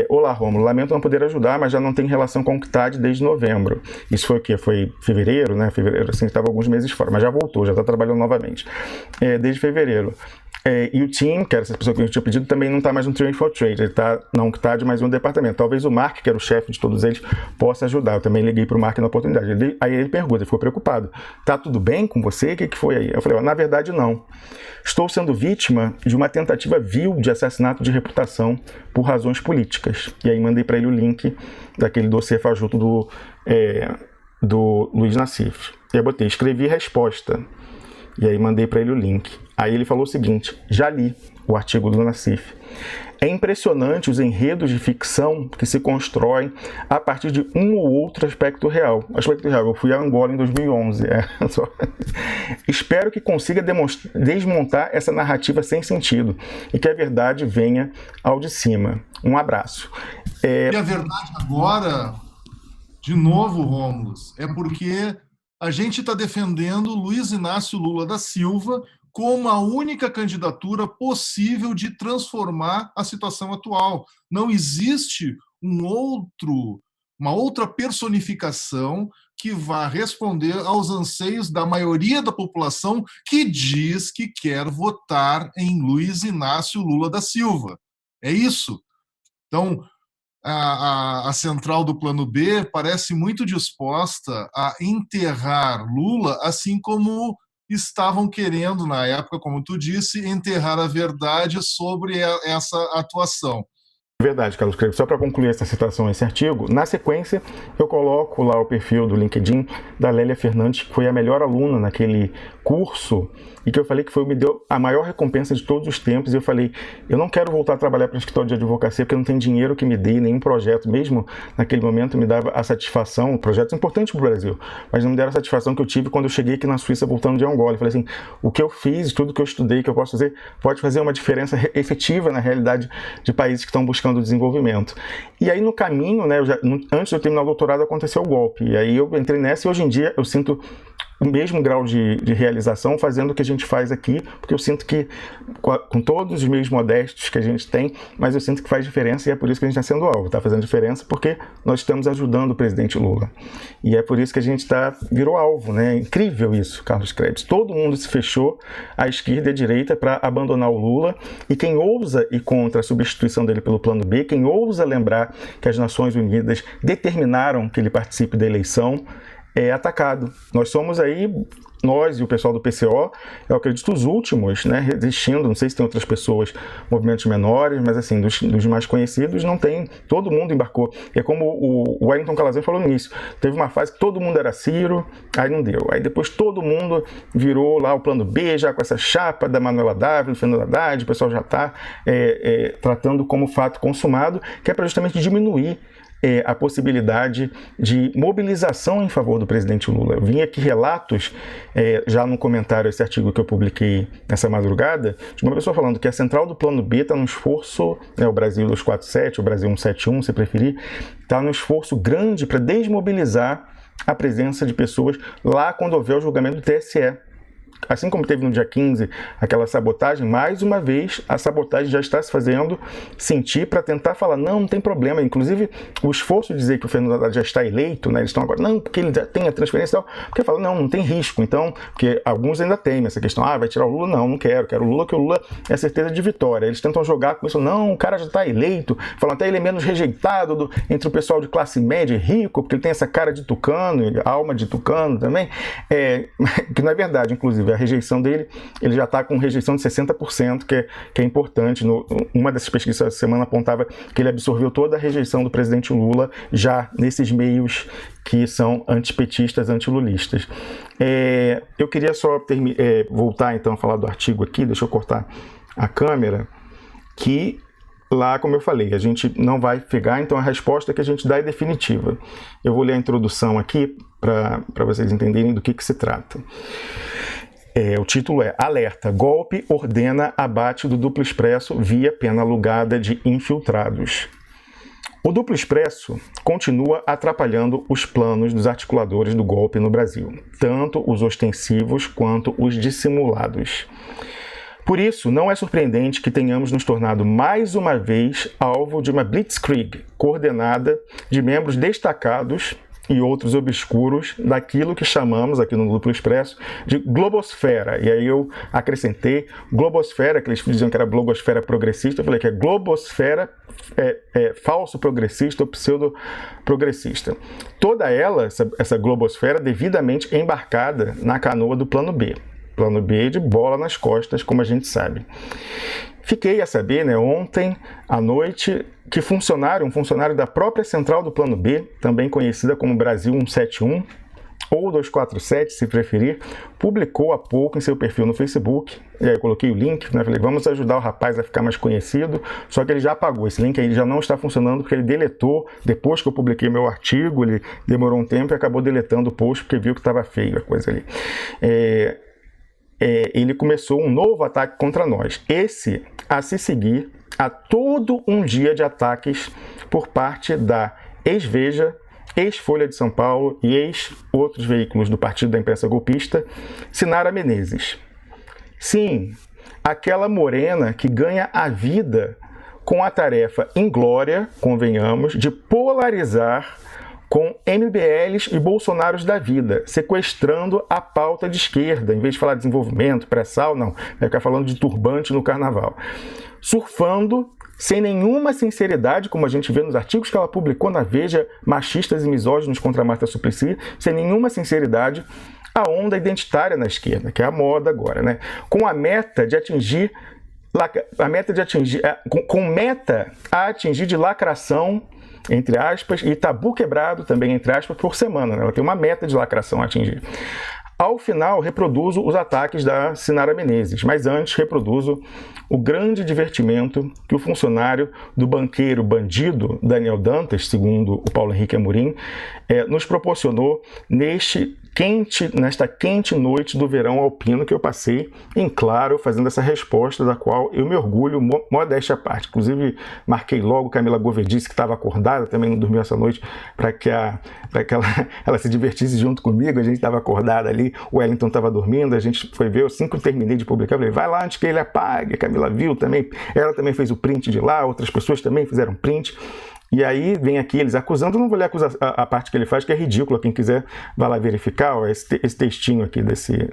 Olá, Rômulo, lamento não poder ajudar, mas já não tem relação com a UNCTAD desde novembro. Isso foi o quê? Foi fevereiro, né? Fevereiro, assim, estava alguns meses fora, mas já voltou, já está trabalhando novamente. Desde fevereiro. E o Tim, que era essa pessoa que eu tinha pedido, também não está mais no Train for Trade, ele está na UNCTAD, mais um departamento. Talvez o Mark, que era o chefe de todos eles, possa ajudar. Eu também liguei para o Mark na oportunidade. Aí ele pergunta, ele ficou preocupado. Tá tudo bem com você? O que foi aí? Eu falei, na verdade não. Estou sendo vítima de uma tentativa vil de assassinato de reputação por razões políticas. E aí mandei para ele o link daquele dossiê fajuto do Luiz Nassif. E aí botei, escrevi resposta. E aí mandei para ele o link. Aí ele falou o seguinte, já li o artigo do Nassif. É impressionante os enredos de ficção que se constroem a partir de um ou outro aspecto real. Eu fui a Angola em 2011. Espero que consiga desmontar essa narrativa sem sentido e que a verdade venha ao de cima. Um abraço. E a verdade agora, de novo, Rômulo, é porque a gente está defendendo Luiz Inácio Lula da Silva como a única candidatura possível de transformar a situação atual. Não existe uma outra personificação que vá responder aos anseios da maioria da população que diz que quer votar em Luiz Inácio Lula da Silva. É isso. Então, a central do Plano B parece muito disposta a enterrar Lula, assim como estavam querendo, na época, como tu disse, enterrar a verdade sobre essa atuação. Verdade, Carlos Craig. Só para concluir essa citação, esse artigo, na sequência eu coloco lá o perfil do LinkedIn da Lélia Fernandes, que foi a melhor aluna naquele curso e que eu falei que me deu a maior recompensa de todos os tempos. E eu falei, eu não quero voltar a trabalhar para o escritório de advocacia porque não tem dinheiro que me dê, nenhum projeto, mesmo naquele momento me dava a satisfação, projetos importantes para o Brasil, mas não me deram a satisfação que eu tive quando eu cheguei aqui na Suíça voltando de Angola. Eu falei assim, o que eu fiz, tudo que eu estudei, que eu posso fazer, pode fazer uma diferença efetiva na realidade de países que estão buscando desenvolvimento. E aí no caminho, né, antes de eu terminar o doutorado, aconteceu o golpe. E aí eu entrei nessa e hoje em dia eu sinto o mesmo grau de realização fazendo o que a gente faz aqui, porque eu sinto que, com todos os meios modestos que a gente tem, mas eu sinto que faz diferença e é por isso que a gente está sendo alvo. Está fazendo diferença porque nós estamos ajudando o presidente Lula. E é por isso que a gente virou alvo, né? É incrível isso, Carlos Krebs. Todo mundo se fechou à esquerda e à direita para abandonar o Lula, e quem ousa ir contra a substituição dele pelo Plano B, quem ousa lembrar que as Nações Unidas determinaram que ele participe da eleição, é atacado. Nós somos aí, nós e o pessoal do PCO, eu acredito, os últimos, né, resistindo. Não sei se tem outras pessoas, movimentos menores, mas assim, dos mais conhecidos não tem, todo mundo embarcou. E é como o Wellington Calazans falou no início, teve uma fase que todo mundo era Ciro, aí não deu. Aí depois todo mundo virou lá o Plano B, já com essa chapa da Manuela Dávila, do Fernando Haddad, o pessoal já está tratando como fato consumado, que é para justamente diminuir a possibilidade de mobilização em favor do presidente Lula. Eu vim aqui relatos, já no comentário esse artigo que eu publiquei nessa madrugada, de uma pessoa falando que a central do Plano B está num esforço, o Brasil 247, o Brasil 171, se preferir, está num esforço grande para desmobilizar a presença de pessoas lá quando houver o julgamento do TSE. Assim como teve no dia 15 aquela sabotagem, mais uma vez a sabotagem já está se fazendo sentir para tentar falar, não tem problema. Inclusive, o esforço de dizer que o Fernando Haddad já está eleito, né, eles estão agora, não, porque ele já tem a transferência e tal, porque fala, não tem risco. Então, porque alguns ainda temem essa questão, vai tirar o Lula? Não quero o Lula, que o Lula é certeza de vitória. Eles tentam jogar com isso, não, o cara já está eleito, falam até ele é menos rejeitado entre o pessoal de classe média e rico, porque ele tem essa cara de tucano, alma de tucano também, que não é verdade, inclusive. A rejeição dele, ele já está com rejeição de 60%, que é importante. Uma dessas pesquisas essa semana apontava que ele absorveu toda a rejeição do presidente Lula já nesses meios que são antipetistas, antilulistas. Eu queria só voltar então a falar do artigo aqui, deixa eu cortar a câmera, que lá, como eu falei, a gente não vai pegar, então a resposta que a gente dá é definitiva. Eu vou ler a introdução aqui para vocês entenderem do que se trata. O título é Alerta, golpe ordena abate do Duplo Expresso via pena alugada de infiltrados. O Duplo Expresso continua atrapalhando os planos dos articuladores do golpe no Brasil, tanto os ostensivos quanto os dissimulados. Por isso, não é surpreendente que tenhamos nos tornado mais uma vez alvo de uma blitzkrieg coordenada de membros destacados e outros obscuros daquilo que chamamos aqui no Duplo Expresso de globosfera. E aí eu acrescentei globosfera, que eles diziam que era blogosfera progressista, eu falei que é globosfera falso progressista ou pseudo progressista. Toda ela, essa globosfera, devidamente embarcada na canoa do Plano B. Plano B de bola nas costas, como a gente sabe. Fiquei a saber, ontem à noite, que um funcionário da própria central do Plano B, também conhecida como Brasil 171, ou 247, se preferir, publicou há pouco em seu perfil no Facebook. E aí eu coloquei o link, né? Falei, vamos ajudar o rapaz a ficar mais conhecido. Só que ele já apagou. Esse link aí já não está funcionando porque ele deletou. Depois que eu publiquei meu artigo, ele demorou um tempo e acabou deletando o post porque viu que estava feio a coisa ali. Ele começou um novo ataque contra nós. Esse a se seguir a todo um dia de ataques por parte da ex-Veja, ex-Folha de São Paulo e ex-outros veículos do Partido da Imprensa Golpista, Sinara Menezes. Sim, aquela morena que ganha a vida com a tarefa inglória, convenhamos, de polarizar com MBLs e Bolsonaros da vida, sequestrando a pauta de esquerda, em vez de falar de desenvolvimento, pré-sal, não, vai ficar falando de turbante no carnaval. Surfando sem nenhuma sinceridade, como a gente vê nos artigos que ela publicou na Veja, machistas e misóginos contra a Marta Suplicy, sem nenhuma sinceridade, a onda identitária na esquerda, que é a moda agora, né? Com a meta de atingir a atingir de lacração, entre aspas, e tabu quebrado também, entre aspas, por semana, né? Ela tem uma meta de lacração a atingir. Ao final, reproduzo os ataques da Sinara Menezes, mas antes reproduzo o grande divertimento que o funcionário do banqueiro bandido Daniel Dantas, segundo o Paulo Henrique Amorim, nos proporcionou nesta quente noite do verão alpino que eu passei, em claro, fazendo essa resposta da qual eu me orgulho, modéstia à parte. Inclusive, marquei logo, Camila Gouveia disse que estava acordada, também não dormiu essa noite, para que ela se divertisse junto comigo. A gente estava acordada ali, o Wellington estava dormindo, a gente foi ver, assim que eu terminei de publicar, eu falei, vai lá antes que ele apague. A Camila viu também, ela também fez o print de lá, outras pessoas também fizeram print. E aí vem aqui eles acusando, eu não vou ler a parte que ele faz, que é ridícula, quem quiser vai lá verificar, ó, esse textinho aqui desse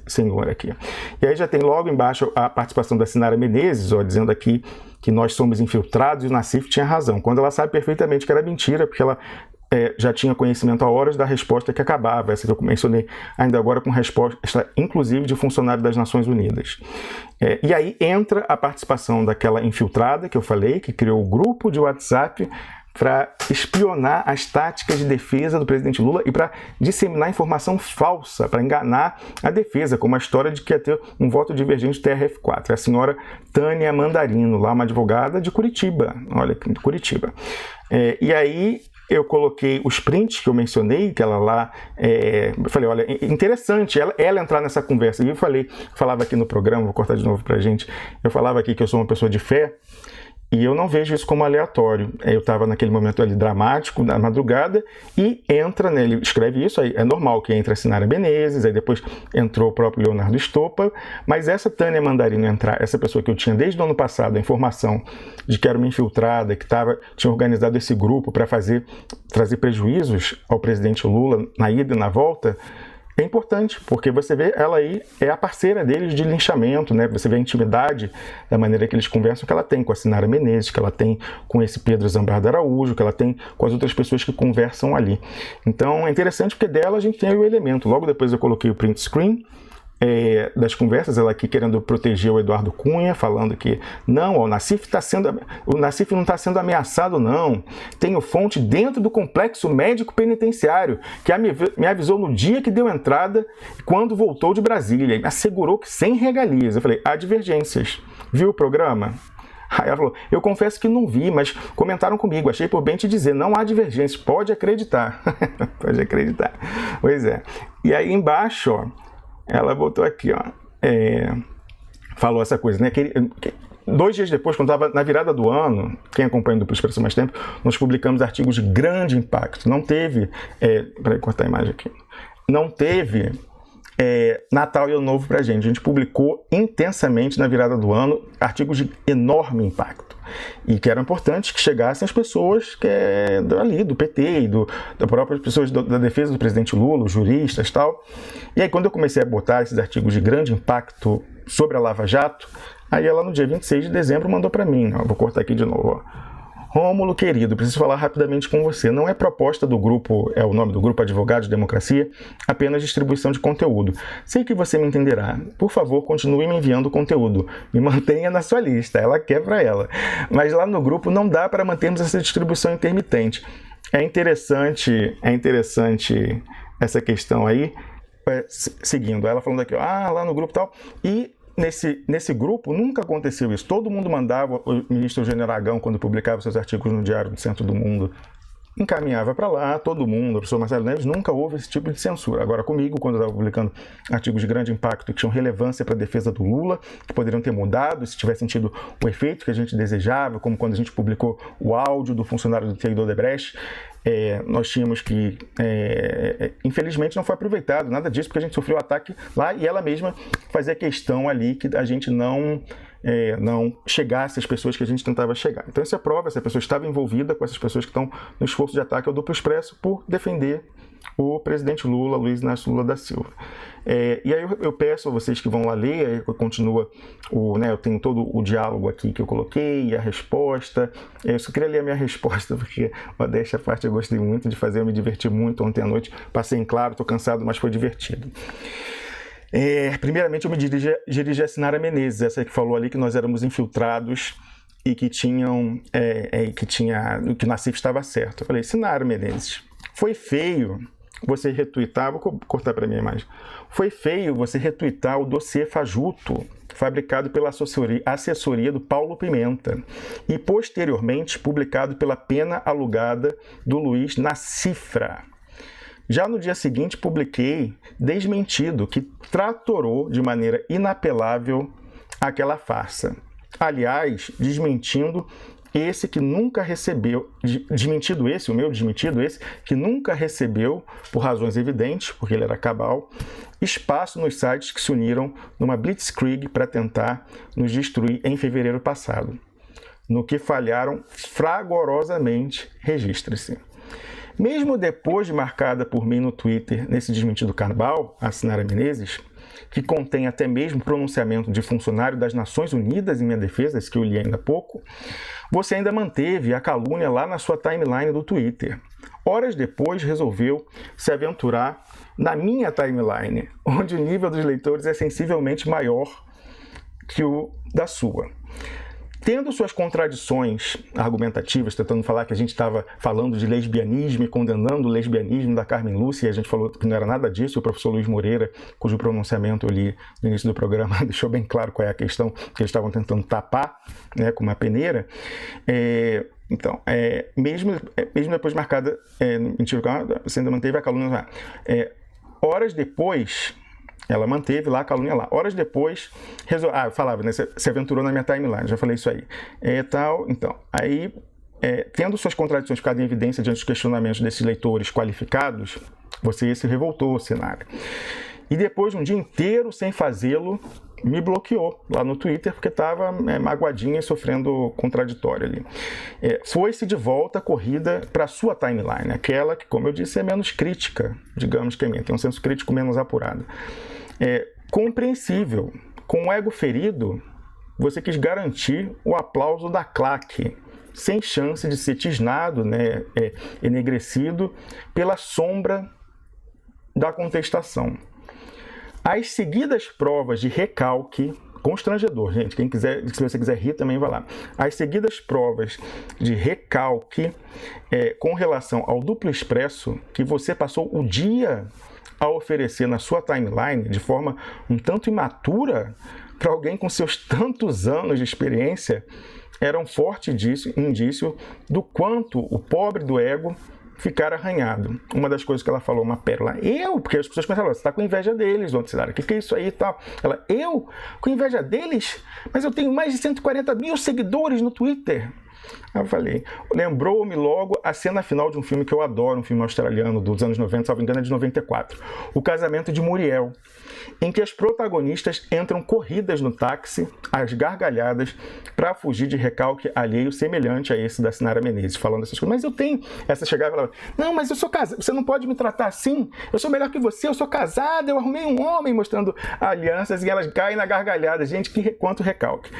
senhor aqui. E aí já tem logo embaixo a participação da Sinara Menezes, ó, dizendo aqui que nós somos infiltrados, e o Nassif tinha razão, quando ela sabe perfeitamente que era mentira, porque ela já tinha conhecimento há horas da resposta que acabava, essa que eu mencionei ainda agora, com resposta, inclusive, de funcionário das Nações Unidas. E aí entra a participação daquela infiltrada que eu falei, que criou o grupo de WhatsApp para espionar as táticas de defesa do presidente Lula e para disseminar informação falsa, para enganar a defesa, como a história de que ia ter um voto divergente do TRF4. É a senhora Tânia Mandarino, lá uma advogada de Curitiba, olha, de Curitiba. E aí eu coloquei os prints que eu mencionei, que ela lá, eu falei, olha, interessante ela entrar nessa conversa. E eu falava aqui no programa, vou cortar de novo pra gente, eu falava aqui que eu sou uma pessoa de fé, e eu não vejo isso como aleatório. Eu estava naquele momento ali dramático, na madrugada, e entra, né, ele escreve isso, aí é normal que entre a Sinara Menezes, aí depois entrou o próprio Leonardo Stoppa, mas essa Tânia Mandarino entrar, essa pessoa que eu tinha desde o ano passado a informação de que era uma infiltrada, que tinha organizado esse grupo para trazer prejuízos ao presidente Lula na ida e na volta, é importante, porque você vê ela aí, é a parceira deles de linchamento, né? Você vê a intimidade da maneira que eles conversam, que ela tem com a Sinara Menezes, que ela tem com esse Pedro Zambardo Araújo, que ela tem com as outras pessoas que conversam ali. Então é interessante porque dela a gente tem o elemento. Logo depois eu coloquei o print screen das conversas, ela aqui querendo proteger o Eduardo Cunha, falando que não, ó, o Nassif não está sendo ameaçado, não. Tenho fonte dentro do complexo médico penitenciário, que me avisou no dia que deu entrada, quando voltou de Brasília, e assegurou que sem regalias. Eu falei, há divergências. Viu o programa? Aí ela falou, eu confesso que não vi, mas comentaram comigo, achei por bem te dizer, não há divergências, pode acreditar. Pode acreditar. Pois é. E aí embaixo, ó, ela botou aqui, ó, falou essa coisa, né? 2 dias depois, quando estava na virada do ano, quem acompanha o Duplo Expresso há mais tempo, nós publicamos artigos de grande impacto. Não teve, peraí, cortar a imagem aqui. Não teve Natal e Ano Novo pra gente. A gente publicou intensamente na virada do ano artigos de enorme impacto. E que eram importantes que chegassem as pessoas ali, do PT e das próprias pessoas da defesa do presidente Lula, os juristas e tal. E aí quando eu comecei a botar esses artigos de grande impacto sobre a Lava Jato, aí ela no dia 26 de dezembro mandou para mim, ó, vou cortar aqui de novo, ó. Rômulo, querido, preciso falar rapidamente com você. Não é proposta do grupo, é o nome do grupo Advogados de Democracia, apenas distribuição de conteúdo. Sei que você me entenderá. Por favor, continue me enviando conteúdo. Me mantenha na sua lista, ela quer para ela. Mas lá no grupo não dá para mantermos essa distribuição intermitente. É interessante essa questão aí, seguindo. Ela falando aqui, lá no grupo e tal, e nesse grupo nunca aconteceu isso. Todo mundo mandava, o ministro Eugênio Aragão, quando publicava seus artigos no Diário do Centro do Mundo, encaminhava para lá, todo mundo, o professor Marcelo Neves, nunca houve esse tipo de censura. Agora, comigo, quando eu estava publicando artigos de grande impacto que tinham relevância para a defesa do Lula, que poderiam ter mudado se tivessem tido o efeito que a gente desejava, como quando a gente publicou o áudio do funcionário do TI do Odebrecht, nós tínhamos que, infelizmente, não foi aproveitado nada disso, porque a gente sofreu o ataque lá e ela mesma fazia questão ali que a gente não chegasse às pessoas que a gente tentava chegar. Então essa prova, essa pessoa estava envolvida com essas pessoas que estão no esforço de ataque ao Duplo Expresso por defender o presidente Lula, Luiz Inácio Lula da Silva. E aí eu peço a vocês que vão lá ler, aí continua, eu tenho todo o diálogo aqui que eu coloquei, a resposta. Eu só queria ler a minha resposta, porque dessa parte eu gostei muito de fazer, eu me diverti muito ontem à noite, passei em claro, estou cansado, mas foi divertido. Primeiramente eu me dirigi a Sinara Menezes, essa que falou ali que nós éramos infiltrados e que que na CIF estava certo. Eu falei, Sinara Menezes, foi feio você retweetar, vou cortar para a minha imagem, foi feio você retweetar o dossiê fajuto fabricado pela assessoria do Paulo Pimenta e posteriormente publicado pela pena alugada do Luiz na Cifra. Já no dia seguinte, publiquei desmentido que tratorou de maneira inapelável aquela farsa. Aliás, desmentindo esse que nunca recebeu, o meu desmentido esse, que nunca recebeu, por razões evidentes, porque ele era cabal, espaço nos sites que se uniram numa blitzkrieg para tentar nos destruir em fevereiro passado. No que falharam fragorosamente, registre-se. Mesmo depois de marcada por mim no Twitter, nesse desmentido carnaval, a Sinara Menezes, que contém até mesmo pronunciamento de funcionário das Nações Unidas em minha defesa, esse que eu li ainda há pouco, você ainda manteve a calúnia lá na sua timeline do Twitter. Horas depois, resolveu se aventurar na minha timeline, onde o nível dos leitores é sensivelmente maior que o da sua. Tendo suas contradições argumentativas, tentando falar que a gente estava falando de lesbianismo e condenando o lesbianismo da Carmen Lúcia, e a gente falou que não era nada disso, o professor Luiz Moreira, cujo pronunciamento eu li no início do programa, deixou bem claro qual é a questão que eles estavam tentando tapar, com uma peneira. Então, mesmo depois marcada, você ainda manteve a calúnia. Horas depois, ela manteve lá a calúnia lá. Horas depois, eu falava, né? Se aventurou na minha timeline, já falei isso aí. Então, aí, tendo suas contradições ficado em evidência diante dos questionamentos desses leitores qualificados, você se revoltou, Sinara. E depois de um dia inteiro sem fazê-lo, me bloqueou lá no Twitter, porque estava magoadinha e sofrendo contraditório ali. Foi-se de volta corrida para a sua timeline, aquela que, como eu disse, é menos crítica, digamos que é minha, tem um senso crítico menos apurado. Compreensível. Com o ego ferido, você quis garantir o aplauso da claque, sem chance de ser tisnado, enegrecido pela sombra da contestação. As seguidas provas de recalque, constrangedor, gente, se você quiser rir também vai lá. As seguidas provas de recalque com relação ao Duplo Expresso, que você passou o dia a oferecer na sua timeline de forma um tanto imatura para alguém com seus tantos anos de experiência, era um forte indício do quanto o pobre do ego ficar arranhado. Uma das coisas que ela falou, uma pérola, porque as pessoas pensaram, você está com inveja deles, Dona Sinara, o que é isso aí e tal? Ela, eu? Com inveja deles? Mas eu tenho mais de 140 mil seguidores no Twitter. Aí eu falei, lembrou-me logo a cena final de um filme que eu adoro, um filme australiano dos anos 90, salvo engano é de 94, O Casamento de Muriel, em que as protagonistas entram corridas no táxi, às gargalhadas, para fugir de recalque alheio semelhante a esse da Sinara Menezes, falando essas coisas. Mas eu tenho... Essa chegava e falava, não, mas eu sou casada, você não pode me tratar assim, eu sou melhor que você, eu sou casada, eu arrumei um homem, mostrando alianças, e elas caem na gargalhada. Gente, quanto recalque.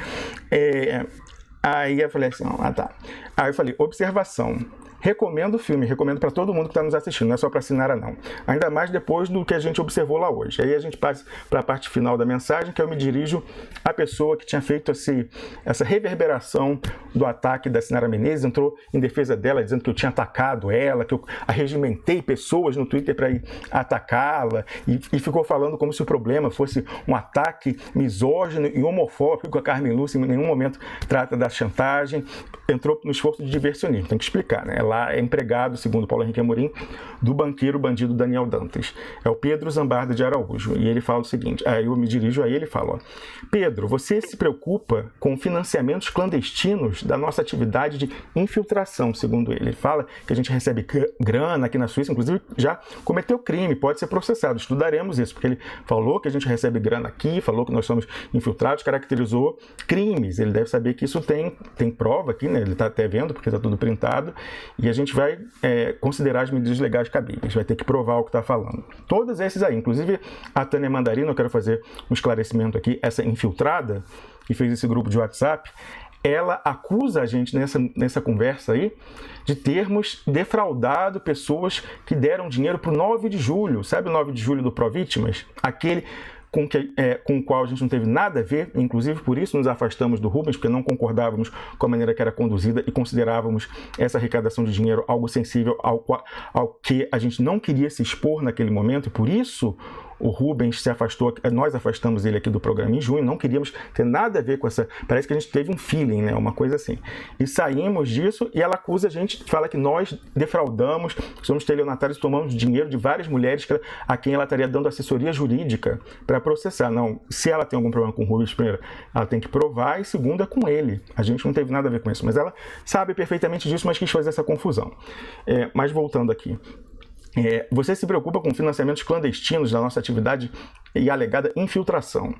Aí eu falei assim, tá. Aí eu falei, observação, recomendo o filme, recomendo para todo mundo que está nos assistindo, não é só para Sinara não. Ainda mais depois do que a gente observou lá hoje. Aí a gente passa para a parte final da mensagem, que eu me dirijo à pessoa que tinha feito essa reverberação do ataque da Sinara Menezes, entrou em defesa dela, dizendo que eu tinha atacado ela, que eu arregimentei pessoas no Twitter para ir atacá-la, e ficou falando como se o problema fosse um ataque misógino e homofóbico. A Carmen Lúcia em nenhum momento trata da chantagem, entrou no esforço de diversionismo, tem que explicar, né? Ela é empregado, segundo Paulo Henrique Amorim, do banqueiro bandido Daniel Dantas. É o Pedro Zambarda de Araújo, e ele fala o seguinte, aí eu me dirijo a ele e falo, ó, Pedro, você se preocupa com financiamentos clandestinos da nossa atividade de infiltração, segundo ele. Ele fala que a gente recebe grana aqui na Suíça, inclusive já cometeu crime, pode ser processado, estudaremos isso, porque ele falou que a gente recebe grana aqui, falou que nós somos infiltrados, caracterizou crimes, ele deve saber que isso tem prova aqui, né? Ele está até vendo, porque está tudo printado, e a gente vai considerar as medidas legais cabíveis, vai ter que provar o que está falando. Todos esses aí, inclusive a Tânia Mandarino, eu quero fazer um esclarecimento aqui, essa infiltrada que fez esse grupo de WhatsApp, ela acusa a gente nessa conversa aí de termos defraudado pessoas que deram dinheiro para o 9 de julho, sabe o 9 de julho do Provítimas? Aquele com o qual a gente não teve nada a ver, inclusive por isso nos afastamos do Rubens, porque não concordávamos com a maneira que era conduzida e considerávamos essa arrecadação de dinheiro algo sensível ao que a gente não queria se expor naquele momento, e por isso o Rubens se afastou, nós afastamos ele aqui do programa em junho, não queríamos ter nada a ver com essa, parece que a gente teve um feeling, né, uma coisa assim. E saímos disso e ela acusa a gente, fala que nós defraudamos, somos estelionatários, tomamos dinheiro de várias mulheres a quem ela estaria dando assessoria jurídica para processar. Não, se ela tem algum problema com o Rubens, primeiro, ela tem que provar, e segundo, é com ele. A gente não teve nada a ver com isso, mas ela sabe perfeitamente disso, mas quis fazer essa confusão. Mas voltando aqui. Você se preocupa com financiamentos clandestinos da nossa atividade e alegada infiltração.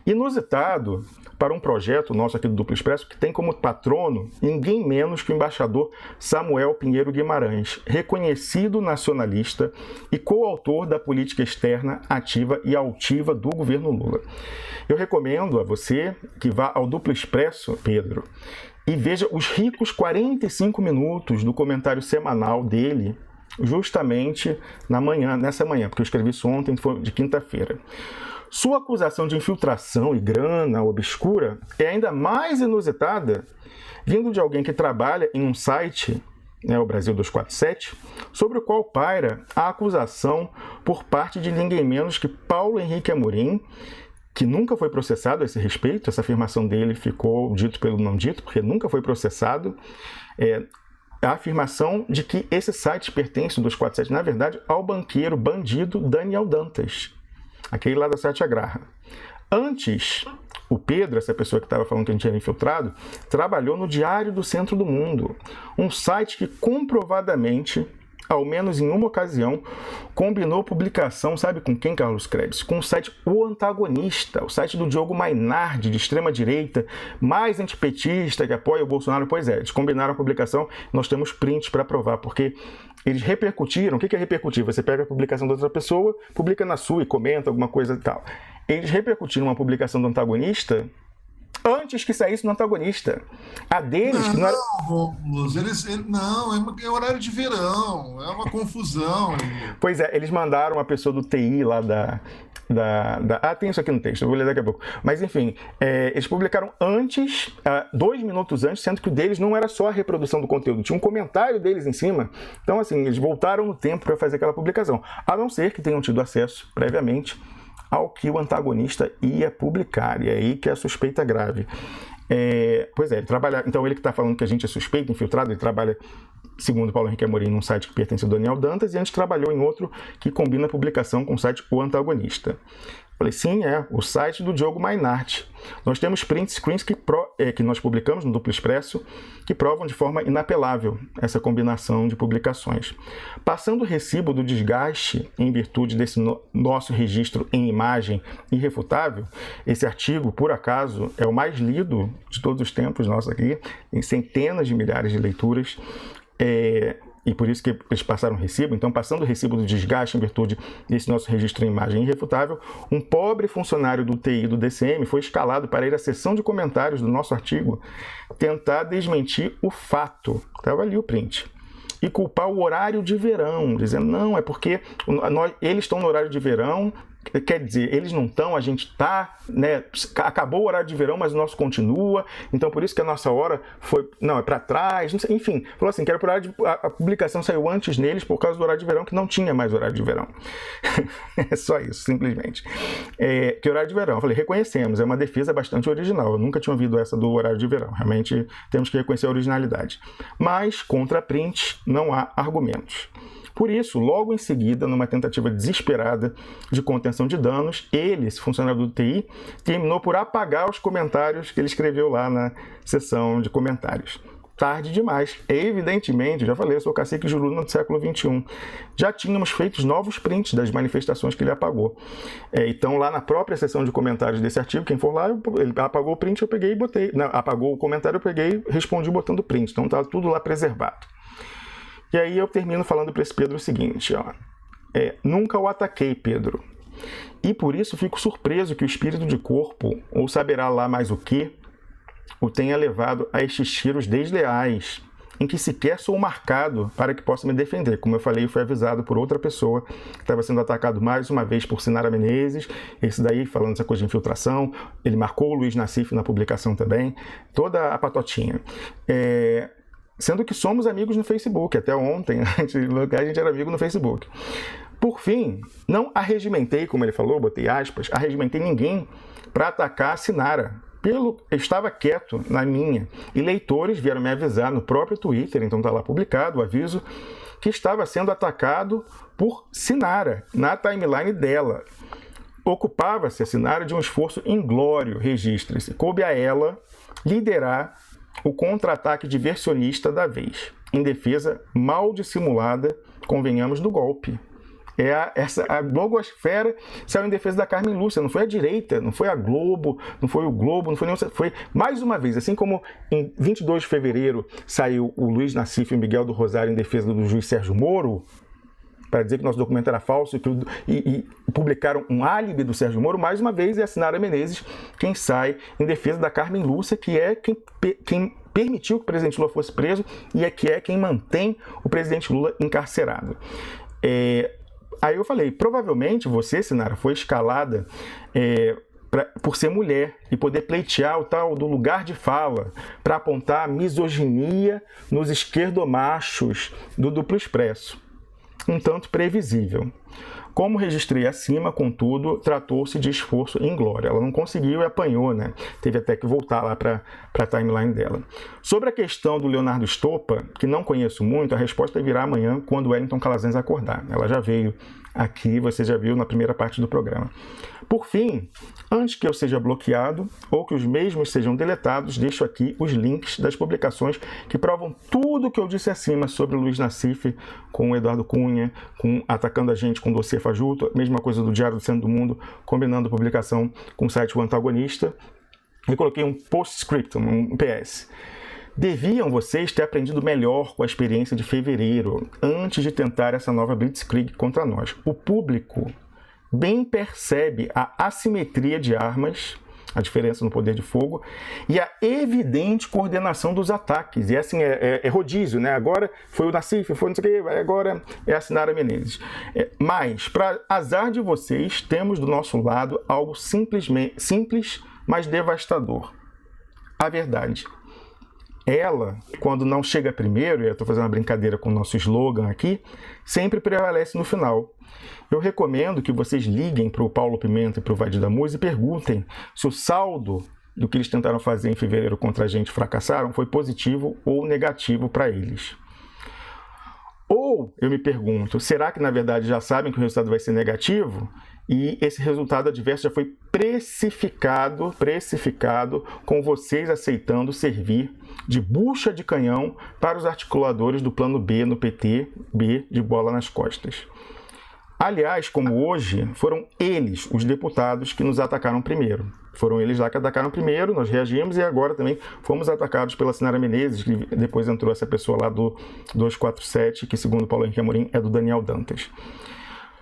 Inusitado para um projeto nosso aqui do Duplo Expresso, que tem como patrono ninguém menos que o embaixador Samuel Pinheiro Guimarães, reconhecido nacionalista e coautor da política externa ativa e altiva do governo Lula. Eu recomendo a você que vá ao Duplo Expresso, Pedro, e veja os ricos 45 minutos do comentário semanal dele, justamente nessa manhã, porque eu escrevi isso ontem, foi de quinta-feira. Sua acusação de infiltração e grana obscura é ainda mais inusitada, vindo de alguém que trabalha em um site, o Brasil 247, sobre o qual paira a acusação por parte de ninguém menos que Paulo Henrique Amorim, que nunca foi processado a esse respeito. Essa afirmação dele ficou dito pelo não dito, porque nunca foi processado. A afirmação de que esse site pertence, o 247, na verdade, ao banqueiro bandido Daniel Dantas, aquele lá da Sete Agarra. Antes, o Pedro, essa pessoa que estava falando que a gente era infiltrado, trabalhou no Diário do Centro do Mundo, um site que comprovadamente, ao menos em uma ocasião, combinou publicação, sabe com quem, Carlos Krebs? Com o site O Antagonista, o site do Diogo Mainardi, de extrema-direita, mais antipetista, que apoia o Bolsonaro. Pois é, eles combinaram a publicação, nós temos prints para provar, porque eles repercutiram. O que é repercutir? Você pega a publicação da outra pessoa, publica na sua e comenta alguma coisa e tal. Eles repercutiram uma publicação do Antagonista antes que saísse no Antagonista. A deles... Não, é horário de verão, é uma confusão. Pois é, eles mandaram uma pessoa do TI lá tem isso aqui no texto, eu vou ler daqui a pouco. Mas enfim, eles publicaram antes, 2 minutos antes, sendo que o deles não era só a reprodução do conteúdo, tinha um comentário deles em cima. Então assim, eles voltaram no tempo para fazer aquela publicação, a não ser que tenham tido acesso previamente ao que o Antagonista ia publicar, e é aí que é a suspeita grave. Pois é, ele trabalha. Então, ele que está falando que a gente é suspeito, infiltrado, ele trabalha, segundo Paulo Henrique Amorim, num site que pertence ao Daniel Dantas, e a gente trabalhou em outro que combina a publicação com o site O Antagonista. Falei, sim, o site do Diogo Mainardi. Nós temos print screens que nós publicamos no Duplo Expresso, que provam de forma inapelável essa combinação de publicações. Passando o recibo do desgaste em virtude desse nosso registro em imagem irrefutável, esse artigo, por acaso, é o mais lido de todos os tempos nossos aqui, em centenas de milhares de leituras, e por isso que eles passaram o recibo. Então, passando o recibo do desgaste em virtude desse nosso registro em imagem irrefutável, um pobre funcionário do TI do DCM foi escalado para ir à seção de comentários do nosso artigo tentar desmentir o fato. Estava ali o print. e culpar o horário de verão, dizendo, não, é porque eles estão no horário de verão, quer dizer, eles não estão, a gente está, né? Acabou o horário de verão, mas o nosso continua, então por isso que a nossa hora foi, não, é para trás, não sei, enfim, falou assim, que era por horário a publicação saiu antes neles por causa do horário de verão, que não tinha mais horário de verão. É só isso, simplesmente. Que horário de verão? Eu falei, reconhecemos, é uma defesa bastante original, eu nunca tinha ouvido essa do horário de verão, realmente temos que reconhecer a originalidade. Mas, contra print, não há argumentos. Por isso, logo em seguida, numa tentativa desesperada de contenção de danos, ele, esse funcionário do TI, terminou por apagar os comentários que ele escreveu lá na seção de comentários. Tarde demais. Evidentemente, já falei, eu sou o cacique Juruna do século XXI. Já tínhamos feito novos prints das manifestações que ele apagou. Então, lá na própria seção de comentários desse artigo, quem for lá, ele apagou o print, eu peguei e botei. Não, apagou o comentário, eu peguei e respondi botando print. Então, tá tudo lá preservado. E aí eu termino falando para esse Pedro o seguinte, ó. Nunca o ataquei, Pedro. E por isso fico surpreso que o espírito de corpo, ou saberá lá mais o que, o tenha levado a estes tiros desleais, em que sequer sou marcado para que possa me defender. Como eu falei, fui avisado por outra pessoa que estava sendo atacado mais uma vez por Sinara Menezes, esse daí falando essa coisa de infiltração, ele marcou o Luiz Nassif na publicação também, toda a patotinha. Sendo que somos amigos no Facebook, até ontem, a gente era amigo no Facebook. Por fim, não arregimentei, como ele falou, botei aspas, arregimentei ninguém para atacar a Sinara. Eu estava quieto na minha, e leitores vieram me avisar no próprio Twitter, então está lá publicado o aviso, que estava sendo atacado por Sinara, na timeline dela. Ocupava-se a Sinara de um esforço inglório, registre-se, coube a ela liderar o contra-ataque diversionista da vez, em defesa mal dissimulada, convenhamos, do golpe. A blogosfera saiu em defesa da Carmen Lúcia, não foi a direita, não foi a Globo, não foi o Globo, não foi nenhum, foi mais uma vez, assim como em 22 de fevereiro saiu o Luiz Nassif e o Miguel do Rosário em defesa do juiz Sérgio Moro, para dizer que nosso documento era falso e publicaram um álibi do Sérgio Moro, mais uma vez é a Sinara Menezes quem sai em defesa da Carmen Lúcia, que é quem permitiu que o presidente Lula fosse preso e é quem mantém o presidente Lula encarcerado. Aí eu falei, provavelmente você, Sinara, foi escalada por ser mulher e poder pleitear o tal do lugar de fala para apontar a misoginia nos esquerdomachos do Duplo Expresso. Um tanto previsível. Como registrei acima, contudo, tratou-se de esforço inglório. Ela não conseguiu e apanhou, né? Teve até que voltar lá para a timeline dela. Sobre a questão do Leonardo Stoppa, que não conheço muito, a resposta virá amanhã quando o Wellington Calazans acordar. Ela já veio aqui, você já viu na primeira parte do programa. Por fim, antes que eu seja bloqueado ou que os mesmos sejam deletados, deixo aqui os links das publicações que provam tudo o que eu disse acima sobre o Luiz Nassif com o Eduardo Cunha, atacando a gente com o dossiê fajuto, mesma coisa do Diário do Centro do Mundo, combinando a publicação com o site O Antagonista. E coloquei um postscriptum, um PS. Deviam vocês ter aprendido melhor com a experiência de fevereiro, antes de tentar essa nova blitzkrieg contra nós. O público bem percebe a assimetria de armas, a diferença no poder de fogo, e a evidente coordenação dos ataques. E assim, é rodízio, né? Agora foi o Nassif, foi não sei o que, agora é a Sinara Menezes. Mas, para azar de vocês, temos do nosso lado algo simples, mas devastador. A verdade. Ela, quando não chega primeiro, e eu estou fazendo uma brincadeira com o nosso slogan aqui, sempre prevalece no final. Eu recomendo que vocês liguem para o Paulo Pimenta e para o Vadir da Muz e perguntem se o saldo do que eles tentaram fazer em fevereiro contra a gente fracassaram foi positivo ou negativo para eles. Ou, eu me pergunto, será que na verdade já sabem que o resultado vai ser negativo? E esse resultado adverso já foi precificado com vocês aceitando servir de bucha de canhão para os articuladores do plano B no PT, B de bola nas costas. Aliás, como hoje, foram eles, os deputados, que nos atacaram primeiro. Foram eles lá que atacaram primeiro, nós reagimos e agora também fomos atacados pela Sinara Menezes, que depois entrou essa pessoa lá do 247, que segundo Paulo Henrique Amorim é do Daniel Dantas.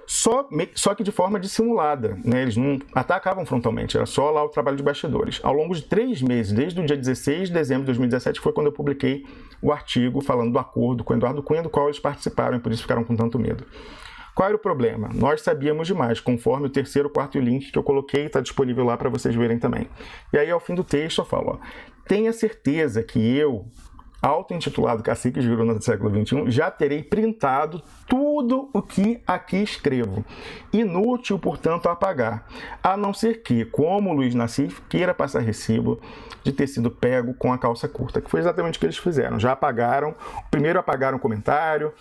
Só que de forma dissimulada, né? Eles não atacavam frontalmente, era só lá o trabalho de bastidores. Ao longo de 3 meses, desde o dia 16 de dezembro de 2017, foi quando eu publiquei o artigo falando do acordo com o Eduardo Cunha, do qual eles participaram e por isso ficaram com tanto medo. Qual era o problema? Nós sabíamos demais, conforme o 3º, 4º link que eu coloquei, está disponível lá para vocês verem também. E aí, ao fim do texto, eu falo, tenha certeza que eu, auto-intitulado Caciques de Juruna do século XXI, já terei printado tudo o que aqui escrevo. Inútil, portanto, apagar. A não ser que, como o Luiz Nassif, queira passar recibo de ter sido pego com a calça curta, que foi exatamente o que eles fizeram. Já apagaram, primeiro apagaram o comentário,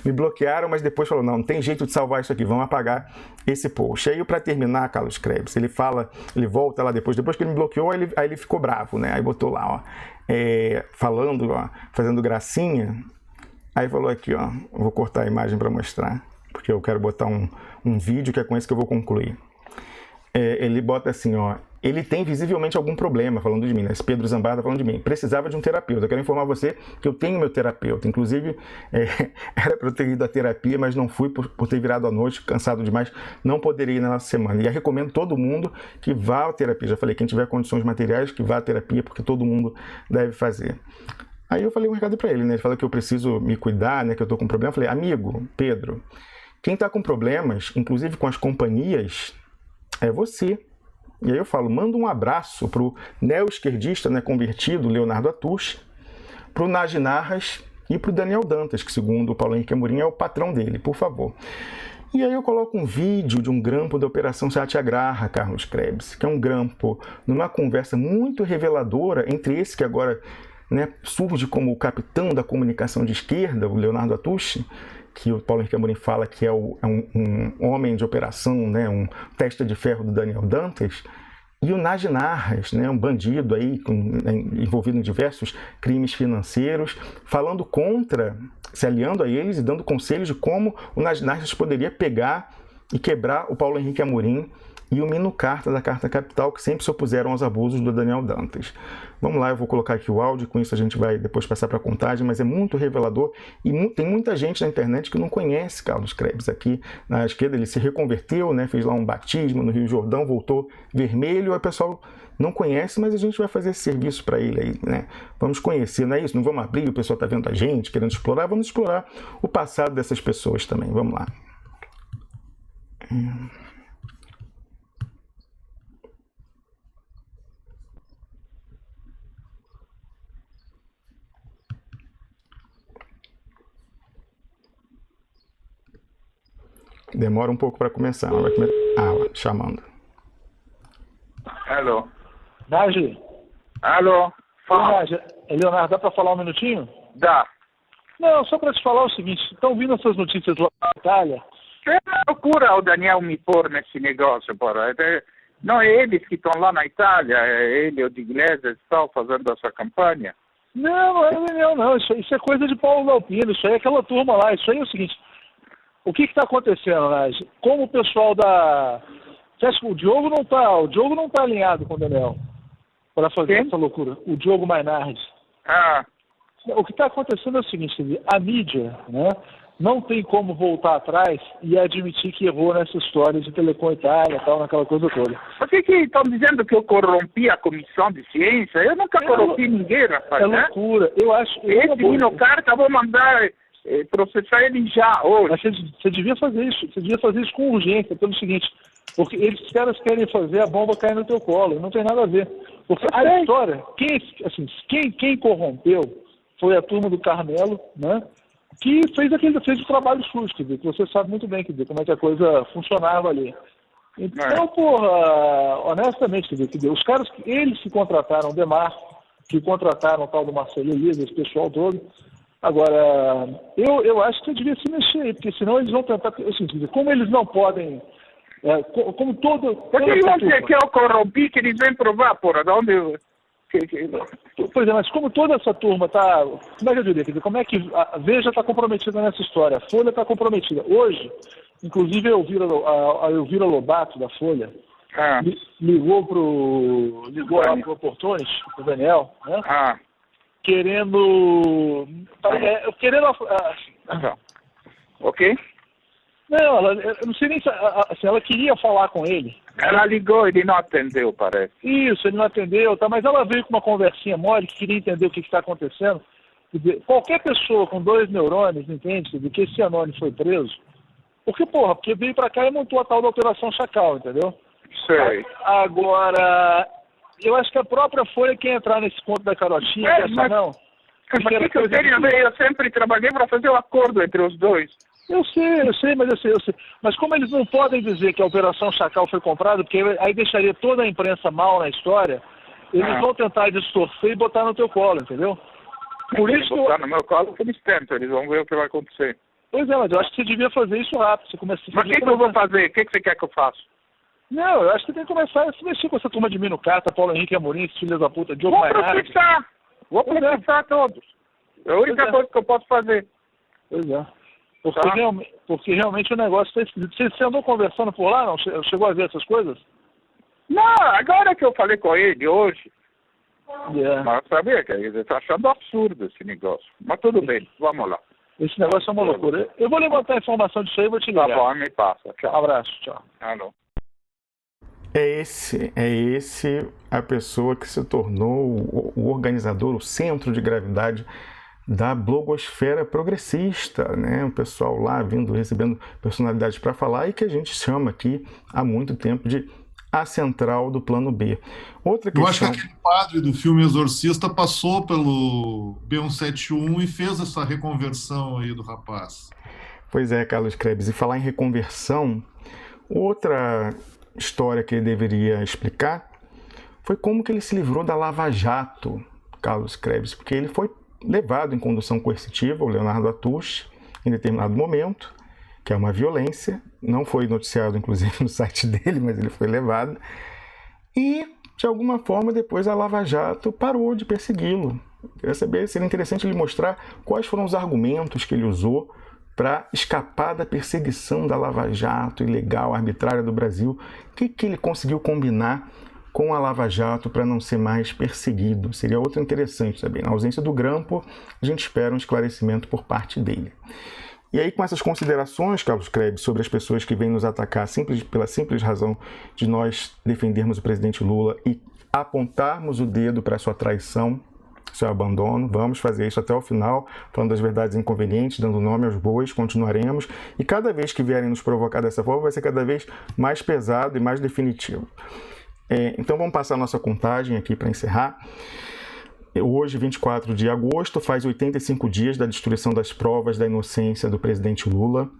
me bloquearam, mas depois falaram, não tem jeito de salvar isso aqui, vamos apagar esse post. Aí, para terminar, Carlos Krebs, ele volta lá depois que ele me bloqueou, aí ele ficou bravo, né? Aí botou lá, falando, fazendo gracinha. Aí falou aqui, vou cortar a imagem para mostrar, porque eu quero botar um vídeo que é com esse que eu vou concluir. Ele bota assim, ele tem visivelmente algum problema, falando de mim, né? Esse Pedro Zambarda falando de mim. Precisava de um terapeuta. Eu quero informar você que eu tenho meu terapeuta. Inclusive, era para eu ter ido à terapia, mas não fui por ter virado à noite, cansado demais. Não poderia ir na semana. E eu recomendo todo mundo que vá à terapia. Já falei, quem tiver condições materiais, que vá à terapia, porque todo mundo deve fazer. Aí eu falei um recado para ele, né? Ele falou que eu preciso me cuidar, né? Que eu tô com problema. Eu falei, amigo, Pedro, quem tá com problemas, inclusive com as companhias, é você. E aí eu falo, manda um abraço pro neo-esquerdista, né, convertido, Leonardo Atush, pro Nagy Narras e pro Daniel Dantas, que segundo o Paulo Henrique Amorim é o patrão dele, por favor. E aí eu coloco um vídeo de um grampo da Operação Satyagraha, Carlos Krebs, que é um grampo numa conversa muito reveladora entre esse que agora, né, surge como o capitão da comunicação de esquerda, o Leonardo Atush, que o Paulo Henrique Amorim fala que é um homem de operação, né, um testa de ferro do Daniel Dantas, e o Nagy Narras, né, um bandido aí envolvido em diversos crimes financeiros, falando contra, se aliando a eles e dando conselhos de como o Nagy Narras poderia pegar e quebrar o Paulo Henrique Amorim e o Mino Carta da Carta Capital, que sempre se opuseram aos abusos do Daniel Dantas. Vamos lá, eu vou colocar aqui o áudio, com isso a gente vai depois passar para a contagem, mas é muito revelador e tem muita gente na internet que não conhece Carlos Krebs. Aqui na esquerda ele se reconverteu, né, fez lá um batismo no Rio Jordão, voltou vermelho, o pessoal não conhece, mas a gente vai fazer esse serviço para ele aí, né? Vamos conhecer, não é isso? Não vamos abrir, o pessoal está vendo a gente, querendo explorar, vamos explorar o passado dessas pessoas também. Vamos lá. Demora um pouco para começar, ela vai começar. Chamando. Alô? Nagy? Alô? Fala. Nagy, Leonardo, dá para falar um minutinho? Dá. Não, só para te falar o seguinte, estão vindo essas notícias lá na Itália? Que loucura o Daniel me pôr nesse negócio, porra. Não é eles que estão lá na Itália, é ele, o de Iglesias, estão fazendo essa campanha? Não, não é Daniel, não. Isso é coisa de Paulo Dalpino, isso aí é aquela turma lá. Isso aí é o seguinte, o que está acontecendo, Nagy? Como o pessoal da... Você acha que o Diogo não tá alinhado com o Daniel para fazer essa loucura? O Diogo Mainardi. O que está acontecendo é o seguinte, a mídia, né, não tem como voltar atrás e admitir que errou nessa história de Telecom Itália e tal, naquela coisa toda. Por que estão dizendo que eu corrompi a comissão de ciência? Eu nunca corrompi ninguém, rapaz. É loucura. Eu acho... Esse Mino Carta, vou mandar processar ele já hoje. Mas você devia fazer isso. Você devia fazer isso com urgência, pelo seguinte... Porque esses caras querem fazer a bomba cair no teu colo. Não tem nada a ver. Porque a história... Quem corrompeu foi a turma do Carmelo, né? Que fez o trabalho sujo, quer dizer, que você sabe muito bem, quer dizer, como é que a coisa funcionava ali. Então, porra, honestamente, quer dizer, os caras, eles que contrataram o Demar, que contrataram o tal do Marcelo Elias, esse pessoal todo. Agora, eu acho que devia se mexer aí, porque senão eles vão tentar, assim, quer dizer, como eles não podem, como todo... Por que vão dizer que eu corrompi, que eles vêm provar, porra, de onde eu... Pois é, mas como toda essa turma está... Como é que eu diria? Quer dizer, como é que a Veja está comprometida nessa história? A Folha está comprometida. Hoje, inclusive, a Elvira Lobato, da Folha, ligou lá pro Portones, pro Daniel, né? Querendo... Querendo... Ok? Não, eu não sei nem se assim, ela queria falar com ele. Ela ligou, ele não atendeu, parece. Isso, ele não atendeu, tá? Mas ela veio com uma conversinha mole que queria entender o que está acontecendo. Quer dizer, qualquer pessoa com 2 neurônios entende que esse anônimo foi preso. Porque veio pra cá e montou a tal da Operação Chacal, entendeu? Sei. Agora, eu acho que a própria Folha quer entrar nesse conto da carotinha, não. Mas o que eu queria ver? Eu sempre trabalhei para fazer um acordo entre os dois. Eu sei. Mas como eles não podem dizer que a Operação Chacal foi comprada, porque aí deixaria toda a imprensa mal na história, eles vão tentar distorcer e botar no teu colo, entendeu? Por isso botar no meu colo que eles tentam, eles vão ver o que vai acontecer. Pois é, mas eu acho que você devia fazer isso rápido. Mas o que eu vou fazer? O que você quer que eu faça? Não, eu acho que você tem que começar a se mexer com essa turma de Minucata, Paulo Henrique Amorim, esses filhos da puta, Diogo Mainardi. Vou processar todos. É a única coisa que eu posso fazer. Pois é. Porque realmente o negócio está esquisito. Você andou conversando por lá, não? Chegou a ver essas coisas? Não, agora que eu falei com ele hoje. Mas sabia que ele está achando absurdo esse negócio. Mas tudo bem, vamos lá. Esse negócio é uma loucura. Eu vou levantar a informação disso aí e vou te ligar. Tá bom, me passa. Tchau. Abraço, tchau. Alô. É esse a pessoa que se tornou o organizador, o centro de gravidade da blogosfera progressista, né? O pessoal lá recebendo personalidades para falar e que a gente chama aqui há muito tempo de a central do plano B. Outra questão... Eu acho que aquele padre do filme Exorcista passou pelo B171 e fez essa reconversão aí do rapaz. Pois é, Carlos Krebs. E falar em reconversão, outra história que ele deveria explicar foi como que ele se livrou da Lava Jato, Carlos Krebs, porque ele foi levado em condução coercitiva, o Leonardo Atush, em determinado momento, que é uma violência, não foi noticiado inclusive no site dele, mas ele foi levado, e de alguma forma depois a Lava Jato parou de persegui-lo. Queria saber, seria interessante ele mostrar quais foram os argumentos que ele usou para escapar da perseguição da Lava Jato ilegal, arbitrária do Brasil. O que ele conseguiu combinar com a Lava Jato para não ser mais perseguido? Seria outro interessante saber. Na ausência do Grampo, a gente espera um esclarecimento por parte dele. E aí, com essas considerações, Carlos Krebs, sobre as pessoas que vêm nos atacar pela simples razão de nós defendermos o presidente Lula e apontarmos o dedo para sua traição, seu abandono, vamos fazer isso até o final, falando das verdades inconvenientes, dando nome aos bois, continuaremos, e cada vez que vierem nos provocar dessa forma, vai ser cada vez mais pesado e mais definitivo. Então vamos passar a nossa contagem aqui para encerrar. Hoje, 24 de agosto, faz 85 dias da destruição das provas da inocência do presidente Lula,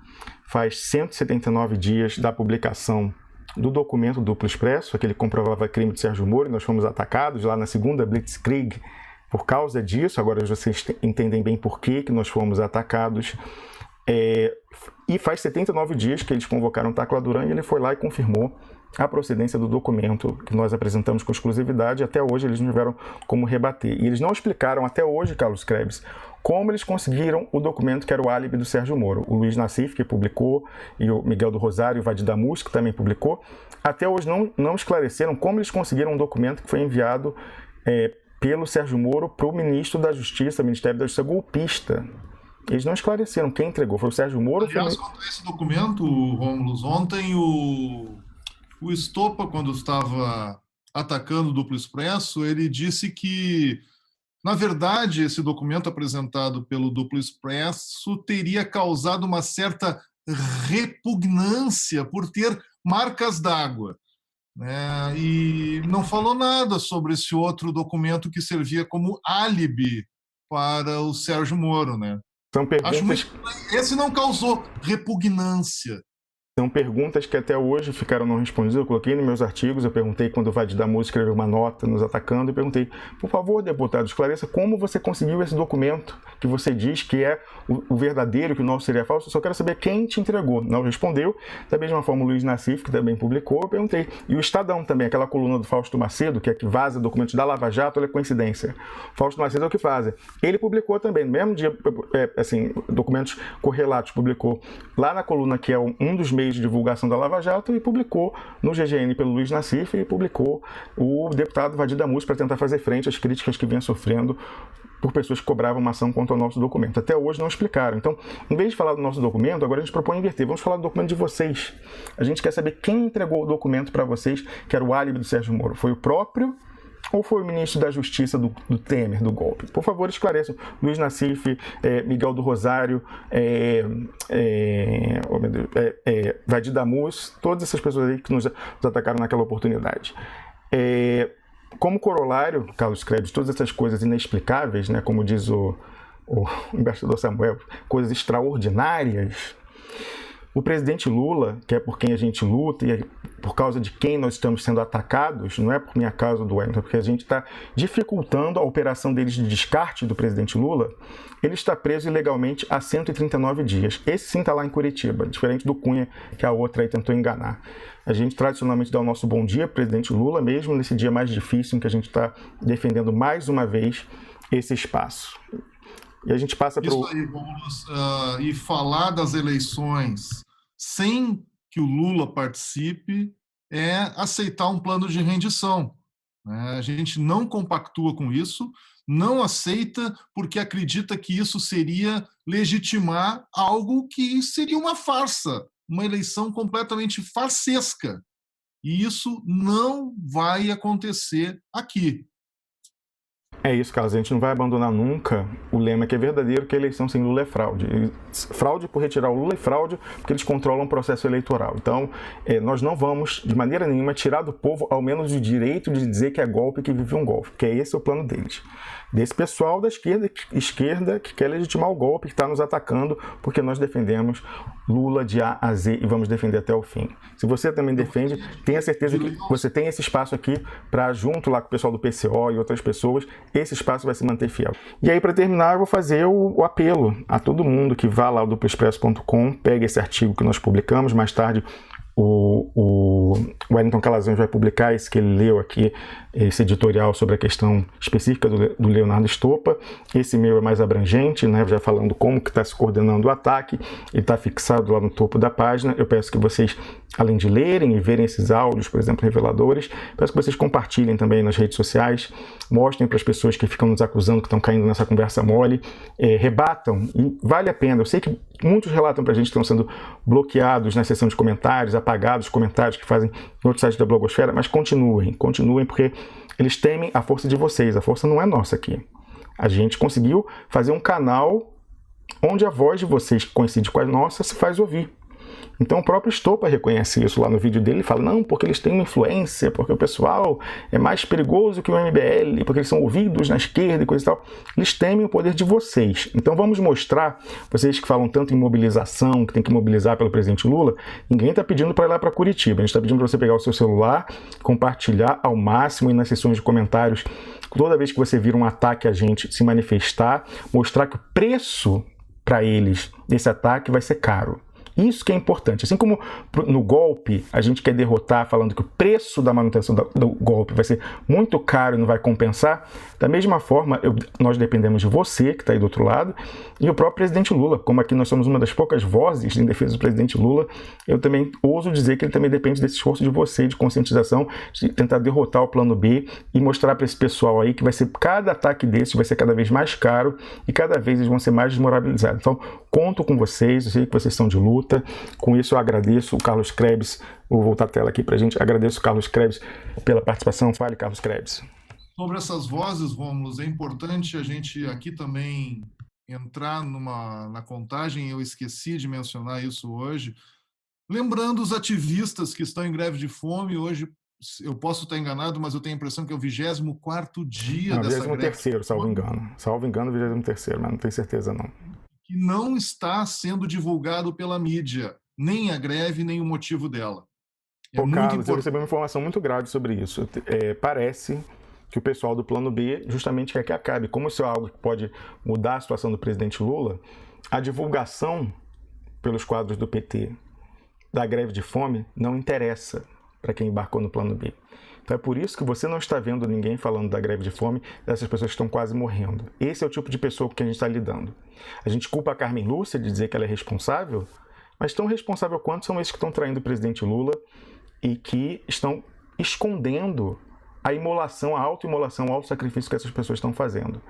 faz 179 dias da publicação do documento Duplo Expresso, aquele que comprovava crime de Sérgio Moro, e nós fomos atacados lá na segunda Blitzkrieg por causa disso. Agora vocês entendem bem por que nós fomos atacados. E faz 79 dias que eles convocaram Tacla Duran e ele foi lá e confirmou a procedência do documento que nós apresentamos com exclusividade. Até hoje eles não tiveram como rebater. E eles não explicaram até hoje, Carlos Krebs, como eles conseguiram o documento que era o álibi do Sérgio Moro. O Luiz Nassif, que publicou, e o Miguel do Rosário, o Vadir Damus, que também publicou. Até hoje não esclareceram como eles conseguiram um documento que foi enviado pelo Sérgio Moro para o ministro da Justiça, Ministério da Justiça golpista. Eles não esclareceram quem entregou. Foi o Sérgio Moro? Aliás, quanto a esse documento, Rômulo, ontem o Estopa, quando estava atacando o Duplo Expresso, ele disse que, na verdade, esse documento apresentado pelo Duplo Expresso teria causado uma certa repugnância por ter marcas d'água, né? E não falou nada sobre esse outro documento que servia como álibi para o Sérgio Moro, né? São perguntas... Esse não causou repugnância. São perguntas que até hoje ficaram não respondidas. Eu coloquei nos meus artigos, eu perguntei quando o Vadir Damus escreveu uma nota nos atacando, e perguntei, por favor, deputado, esclareça como você conseguiu esse documento que você diz que é o verdadeiro, que o nosso seria falso. Eu só quero saber quem te entregou. Não respondeu. Da mesma forma, o Luiz Nassif, que também publicou, eu perguntei. E o Estadão também, aquela coluna do Fausto Macedo, que é que vaza documentos da Lava Jato, olha a coincidência. Fausto Macedo é o que faz. Ele publicou também, no mesmo dia, documentos correlatos, publicou lá na coluna que é um dos meios de divulgação da Lava Jato, e publicou no GGN pelo Luiz Nassif, e publicou o deputado Vadir Damus para tentar fazer frente às críticas que vinha sofrendo por pessoas que cobravam uma ação contra o nosso documento. Até hoje não explicaram. Então, em vez de falar do nosso documento, agora a gente propõe inverter. Vamos falar do documento de vocês. A gente quer saber quem entregou o documento para vocês, que era o álibi do Sérgio Moro. Foi o próprio ou foi o ministro da Justiça do Temer, do golpe? Por favor, esclareçam. Luiz Nassif, Miguel do Rosário, Vadir Damus, todas essas pessoas aí que nos atacaram naquela oportunidade. Como corolário, Carlos Krebs, todas essas coisas inexplicáveis, né, como diz o embaixador Samuel, coisas extraordinárias, o presidente Lula, que é por quem a gente luta e é por causa de quem nós estamos sendo atacados, não é por minha causa do Wellington, porque a gente está dificultando a operação deles de descarte do presidente Lula, ele está preso ilegalmente há 139 dias. Esse sim está lá em Curitiba, diferente do Cunha, que a outra aí tentou enganar. A gente tradicionalmente dá o nosso bom dia ao presidente Lula, mesmo nesse dia mais difícil em que a gente está defendendo mais uma vez esse espaço. E a gente passa para Isso aí, vamos e falar das eleições sem que o Lula participe é aceitar um plano de rendição. A gente não compactua com isso, não aceita porque acredita que isso seria legitimar algo que seria uma farsa, uma eleição completamente farsesca. E isso não vai acontecer aqui. É isso, Carlos. A gente não vai abandonar nunca o lema que é verdadeiro, que a eleição sem Lula é fraude. Fraude por retirar o Lula é fraude porque eles controlam o processo eleitoral. Então, nós não vamos, de maneira nenhuma, tirar do povo ao menos o direito de dizer que é golpe, que vive um golpe, porque esse é o plano deles. Desse pessoal da esquerda que quer legitimar o golpe, que está nos atacando, porque nós defendemos Lula de A a Z e vamos defender até o fim. Se você também defende, tenha certeza que você tem esse espaço aqui para, junto lá com o pessoal do PCO e outras pessoas, esse espaço vai se manter fiel. E aí, para terminar, eu vou fazer o apelo a todo mundo que vá lá ao duploexpresso.com, pegue esse artigo que nós publicamos, mais tarde o Wellington Calazans vai publicar esse que ele leu aqui, esse editorial sobre a questão específica do Leonardo Stoppa. Esse meu é mais abrangente, né, já falando como que está se coordenando o ataque, ele está fixado lá no topo da página. Eu peço que vocês, além de lerem e verem esses áudios, por exemplo, reveladores, peço que vocês compartilhem também nas redes sociais, mostrem para as pessoas que ficam nos acusando, que estão caindo nessa conversa mole, rebatam, e vale a pena. Eu sei que muitos relatam para a gente que estão sendo bloqueados na seção de comentários, apagados os comentários que fazem em outros sites da blogosfera, mas continuem, porque eles temem a força de vocês, a força não é nossa aqui. A gente conseguiu fazer um canal onde a voz de vocês, que coincide com a nossa, se faz ouvir. Então o próprio Stoppa reconhece isso lá no vídeo dele e fala, não, porque eles têm uma influência, porque o pessoal é mais perigoso que o MBL, porque eles são ouvidos na esquerda e coisa e tal. Eles temem o poder de vocês. Então vamos mostrar, vocês que falam tanto em mobilização, que tem que mobilizar pelo presidente Lula, ninguém está pedindo para ir lá para Curitiba, a gente está pedindo para você pegar o seu celular, compartilhar ao máximo e nas sessões de comentários, toda vez que você vir um ataque a gente, se manifestar, mostrar que o preço para eles desse ataque vai ser caro. Isso que é importante. Assim como no golpe a gente quer derrotar falando que o preço da manutenção do golpe vai ser muito caro e não vai compensar, da mesma forma nós dependemos de você que está aí do outro lado e o próprio presidente Lula. Como aqui nós somos uma das poucas vozes em defesa do presidente Lula, eu também ouso dizer que ele também depende desse esforço de você, de conscientização, de tentar derrotar o plano B e mostrar para esse pessoal aí que vai ser, cada ataque desse vai ser cada vez mais caro e cada vez eles vão ser mais desmoralizados. Então, conto com vocês, eu sei que vocês são de luta. Com isso eu agradeço o Carlos Krebs, vou voltar a tela aqui para a gente, agradeço o Carlos Krebs pela participação. Fale, Carlos Krebs. Sobre essas vozes, Rômulo, é importante a gente aqui também entrar na contagem, eu esqueci de mencionar isso hoje, lembrando os ativistas que estão em greve de fome hoje. Eu posso estar enganado, mas eu tenho a impressão que é o 24º dia dessa greve. 23º, salvo engano. Salvo engano, 23º, mas não tenho certeza não. Que não está sendo divulgado pela mídia, nem a greve, nem o motivo dela. Carlos, eu recebi uma informação muito grave sobre isso. Parece que o pessoal do plano B justamente quer que acabe. Como isso é algo que pode mudar a situação do presidente Lula, a divulgação pelos quadros do PT da greve de fome não interessa para quem embarcou no plano B. Então é por isso que você não está vendo ninguém falando da greve de fome, dessas pessoas que estão quase morrendo. Esse é o tipo de pessoa com que a gente está lidando. A gente culpa a Carmen Lúcia de dizer que ela é responsável, mas tão responsável quanto são esses que estão traindo o presidente Lula e que estão escondendo a imolação, a autoimolação, o autossacrifício que essas pessoas estão fazendo.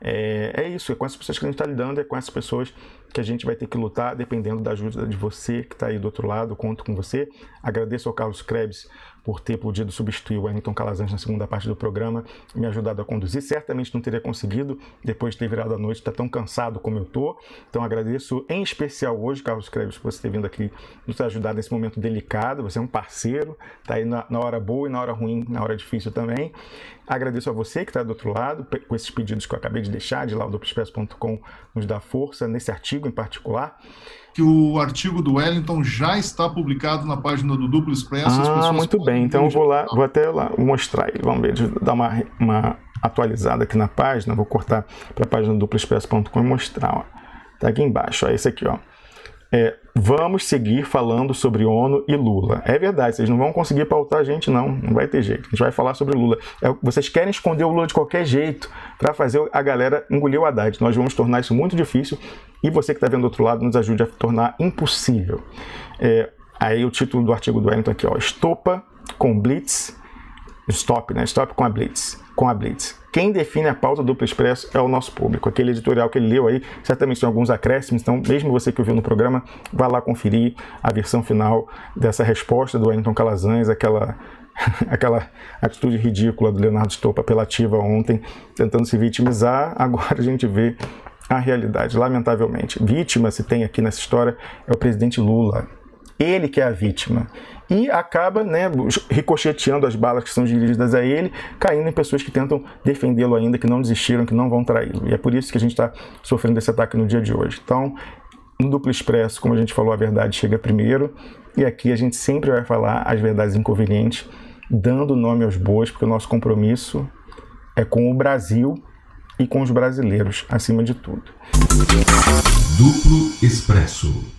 É isso, é com essas pessoas que a gente está lidando, é com essas pessoas que a gente vai ter que lutar, dependendo da ajuda de você que está aí do outro lado. Conto com você. Agradeço ao Carlos Krebs por ter podido substituir o Wellington Calazans na segunda parte do programa, me ajudado a conduzir. Certamente não teria conseguido, depois de ter virado a noite, estar tão cansado como eu estou. Então agradeço em especial hoje, Carlos Krebs, por você ter vindo aqui nos ajudar nesse momento delicado. Você é um parceiro, está aí na hora boa e na hora ruim, na hora difícil também. Agradeço a você que está do outro lado, com esses pedidos que eu acabei de deixar, de lá o duploexpresso.com nos dá força, nesse artigo em particular. Que o artigo do Wellington já está publicado na página do Duplo Expresso. Muito bem, então eu vou até lá mostrar ele. Vamos ver, dar uma atualizada aqui na página, vou cortar para a página do duploexpresso.com e mostrar. Ó. Tá aqui embaixo, ó, esse aqui, ó. Vamos seguir falando sobre ONU e Lula. É verdade, vocês não vão conseguir pautar a gente, não vai ter jeito. A gente vai falar sobre Lula. Vocês querem esconder o Lula de qualquer jeito para fazer a galera engolir o Haddad. Nós vamos tornar isso muito difícil e você que está vendo do outro lado nos ajude a tornar impossível. Aí o título do artigo do Wellington aqui, ó, Estopa com Blitz, Stop, né? Stop com a Blitz. Quem define a pauta do Duplo Expresso é o nosso público. Aquele editorial que ele leu aí, certamente tem alguns acréscimos, então mesmo você que ouviu no programa, vai lá conferir a versão final dessa resposta do Wellington Calazans, aquela atitude ridícula do Leonardo Estopa apelativa ontem, tentando se vitimizar. Agora a gente vê a realidade, lamentavelmente. Vítima, se tem aqui nessa história, é o presidente Lula. Ele que é a vítima. E acaba, né, ricocheteando as balas que são dirigidas a ele, caindo em pessoas que tentam defendê-lo ainda, que não desistiram, que não vão traí-lo. E é por isso que a gente está sofrendo esse ataque no dia de hoje. Então, no Duplo Expresso, como a gente falou, a verdade chega primeiro. E aqui a gente sempre vai falar as verdades inconvenientes, dando nome aos bois, porque o nosso compromisso é com o Brasil e com os brasileiros, acima de tudo. Duplo Expresso.